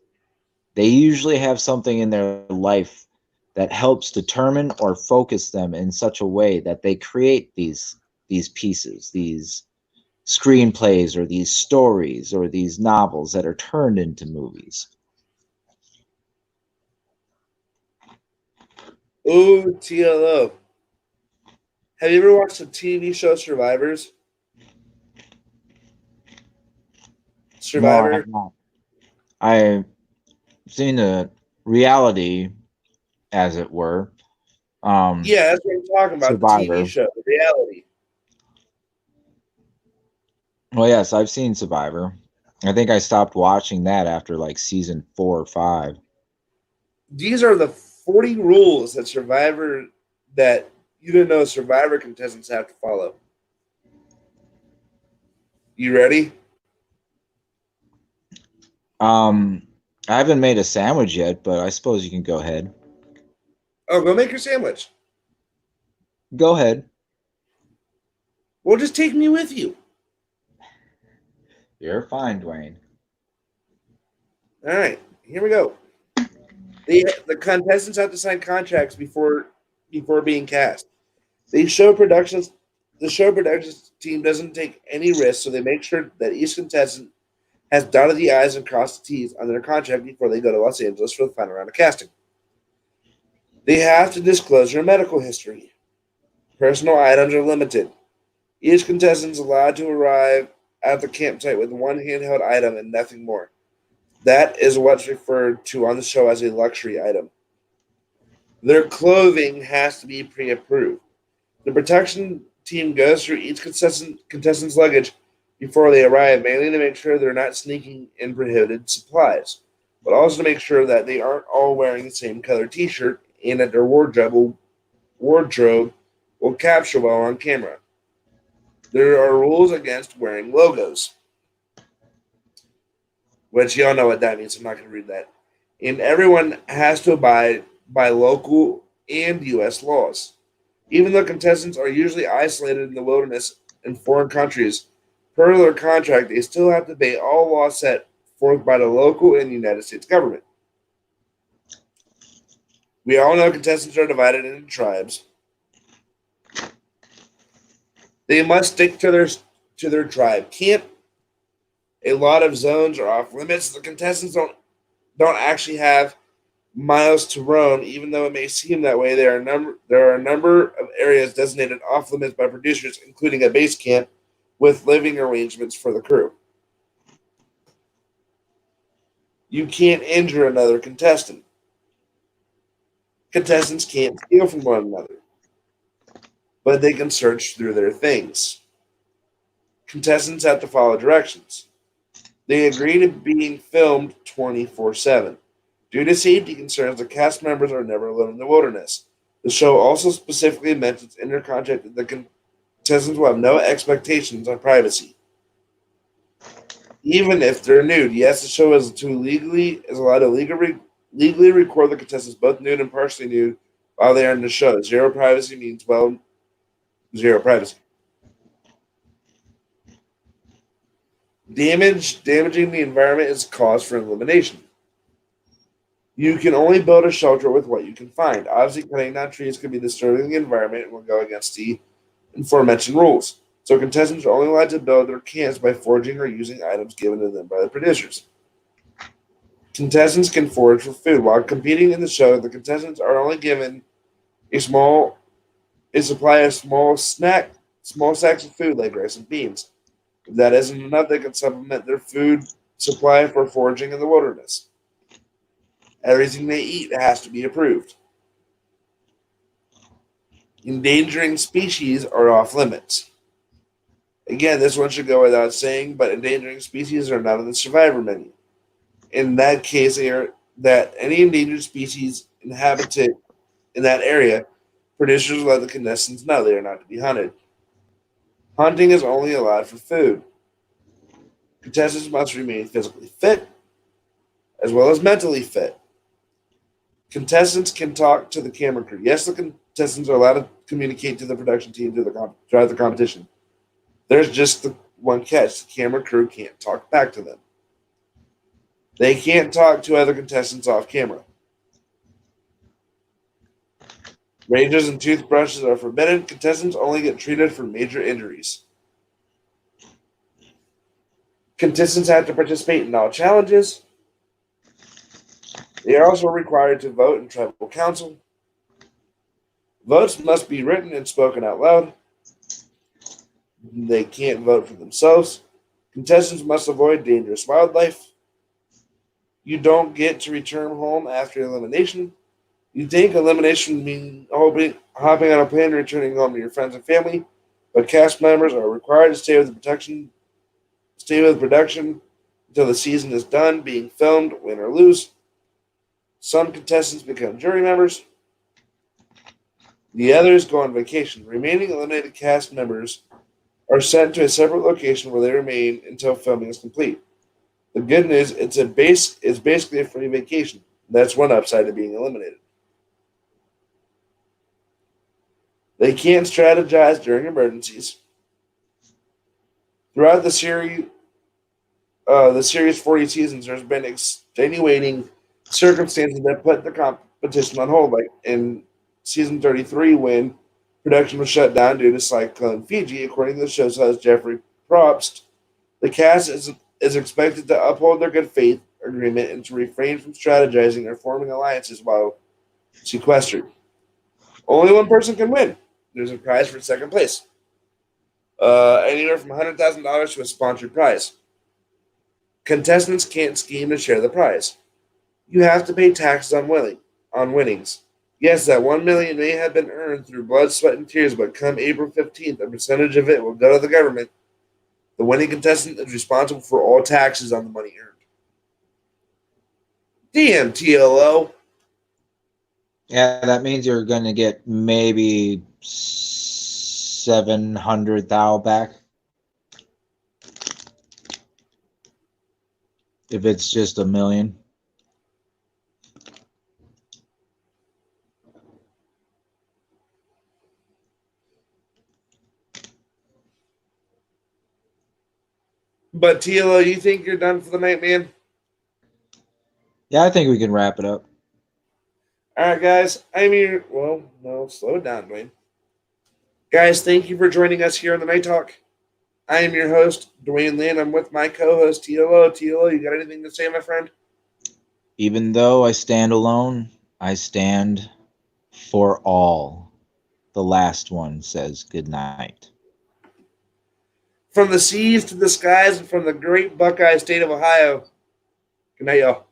They usually have something in their life that helps determine or focus them in such a way that they create these pieces, these screenplays or these stories or these novels that are turned into movies. Ooh, TLO. Have you ever watched the TV show Survivors? No, I Survivor? have not. I've seen the reality, as it were. Yeah, that's what I'm talking about. The TV Survivor. show, the reality. Well, yes, I've seen Survivor. I think I stopped watching that after like season 4 or 5. These are the 40 rules that you didn't know Survivor contestants have to follow. You ready? I haven't made a sandwich yet, but I suppose you can go ahead. Oh, go make your sandwich. Go ahead. Well, just take me with you. You're fine, Dwayne. All right, here we go. The contestants have to sign contracts before being cast. The show productions team doesn't take any risks, so they make sure that each contestant has dotted the I's and crossed the T's on their contract before they go to Los Angeles for the final round of casting. They have to disclose their medical history. Personal items are limited. Each contestant is allowed to arrive at the campsite with one handheld item and nothing more. That is what's referred to on the show as a luxury item. Their clothing has to be pre-approved. The protection team goes through each contestant's luggage before they arrive, mainly to make sure they're not sneaking in prohibited supplies, but also to make sure that they aren't all wearing the same color T-shirt and that their wardrobe will capture well on camera. There are rules against wearing logos, which y'all know what that means. I'm not going to read that. And everyone has to abide by local and U.S. laws. Even though contestants are usually isolated in the wilderness in foreign countries, per their contract, they still have to obey all laws set forth by the local and United States government. We all know contestants are divided into tribes. They must stick to their tribe. Camp. A lot of zones are off limits. The contestants don't actually have miles to roam, even though it may seem that way. There are a number of areas designated off limits by producers, including a base camp with living arrangements for the crew. You can't injure another contestant. Contestants can't steal from one another, but they can search through their things. Contestants have to follow directions. They agree to being filmed 24/7. Due to safety concerns, the cast members are never alone in the wilderness. The show also specifically mentions in their contract that the contestants will have no expectations on privacy, even if they're nude. Yes, the show is allowed to legally record the contestants both nude and partially nude while they are in the show. Zero privacy means, well, zero privacy. Damaging the environment is cause for elimination. You can only build a shelter with what you can find. Obviously, cutting down trees could be disturbing the environment and will go against the aforementioned rules. So contestants are only allowed to build their camps by foraging or using items given to them by the producers. Contestants can forage for food. While competing in the show, the contestants are only given a supply of small sacks of food like rice and beans. If that isn't enough, they can supplement their food supply for foraging in the wilderness. Everything they eat has to be approved. Endangering species are off limits. Again, this one should go without saying, but endangering species are not on the survivor menu. In that case, that any endangered species inhabited in that area, producers let the contestants know they are not to be hunted. Hunting is only allowed for food. Contestants must remain physically fit as well as mentally fit. Contestants can talk to the camera crew. Yes, the contestants are allowed to communicate to the production team throughout the competition. There's just the one catch: the camera crew can't talk back to them. They can't talk to other contestants off camera. Razors and toothbrushes are forbidden. Contestants only get treated for major injuries. Contestants have to participate in all challenges. They are also required to vote in tribal council. Votes must be written and spoken out loud. They can't vote for themselves. Contestants must avoid dangerous wildlife. You don't get to return home after elimination. You think elimination means hopping on a plane and returning home to your friends and family, but cast members are required to stay with production until the season is done, being filmed, win or lose. Some contestants become jury members. The others go on vacation. Remaining eliminated cast members are sent to a separate location where they remain until filming is complete. The good news, it's basically a free vacation. That's one upside to being eliminated. They can't strategize during emergencies. Throughout the series 40 seasons, there's been extenuating circumstances that put the competition on hold, like in season 33 when production was shut down due to Cyclone Fiji. According to the show's host Jeffrey Probst, the cast is expected to uphold their good faith agreement and to refrain from strategizing or forming alliances while sequestered. Only one person can win. There's a prize for second place. Anywhere from $100,000 to a sponsored prize. Contestants can't scheme to share the prize. You have to pay taxes on winnings. Yes, that $1 million may have been earned through blood, sweat, and tears, but come April 15th, a percentage of it will go to the government. The winning contestant is responsible for all taxes on the money earned. DMTLO. Yeah, that means you're going to get maybe 700,000 back. If it's just $1 million. But TLO, you think you're done for the night, man? Yeah, I think we can wrap it up. All right, guys. Slow it down, Dwayne. Guys, thank you for joining us here on the Night Talk. I am your host, Dwayne Lynn. I'm with my co-host, TLO. TLO, you got anything to say, my friend? Even though I stand alone, I stand for all. The last one says good night. From the seas to the skies and from the great Buckeye state of Ohio. Good night, y'all.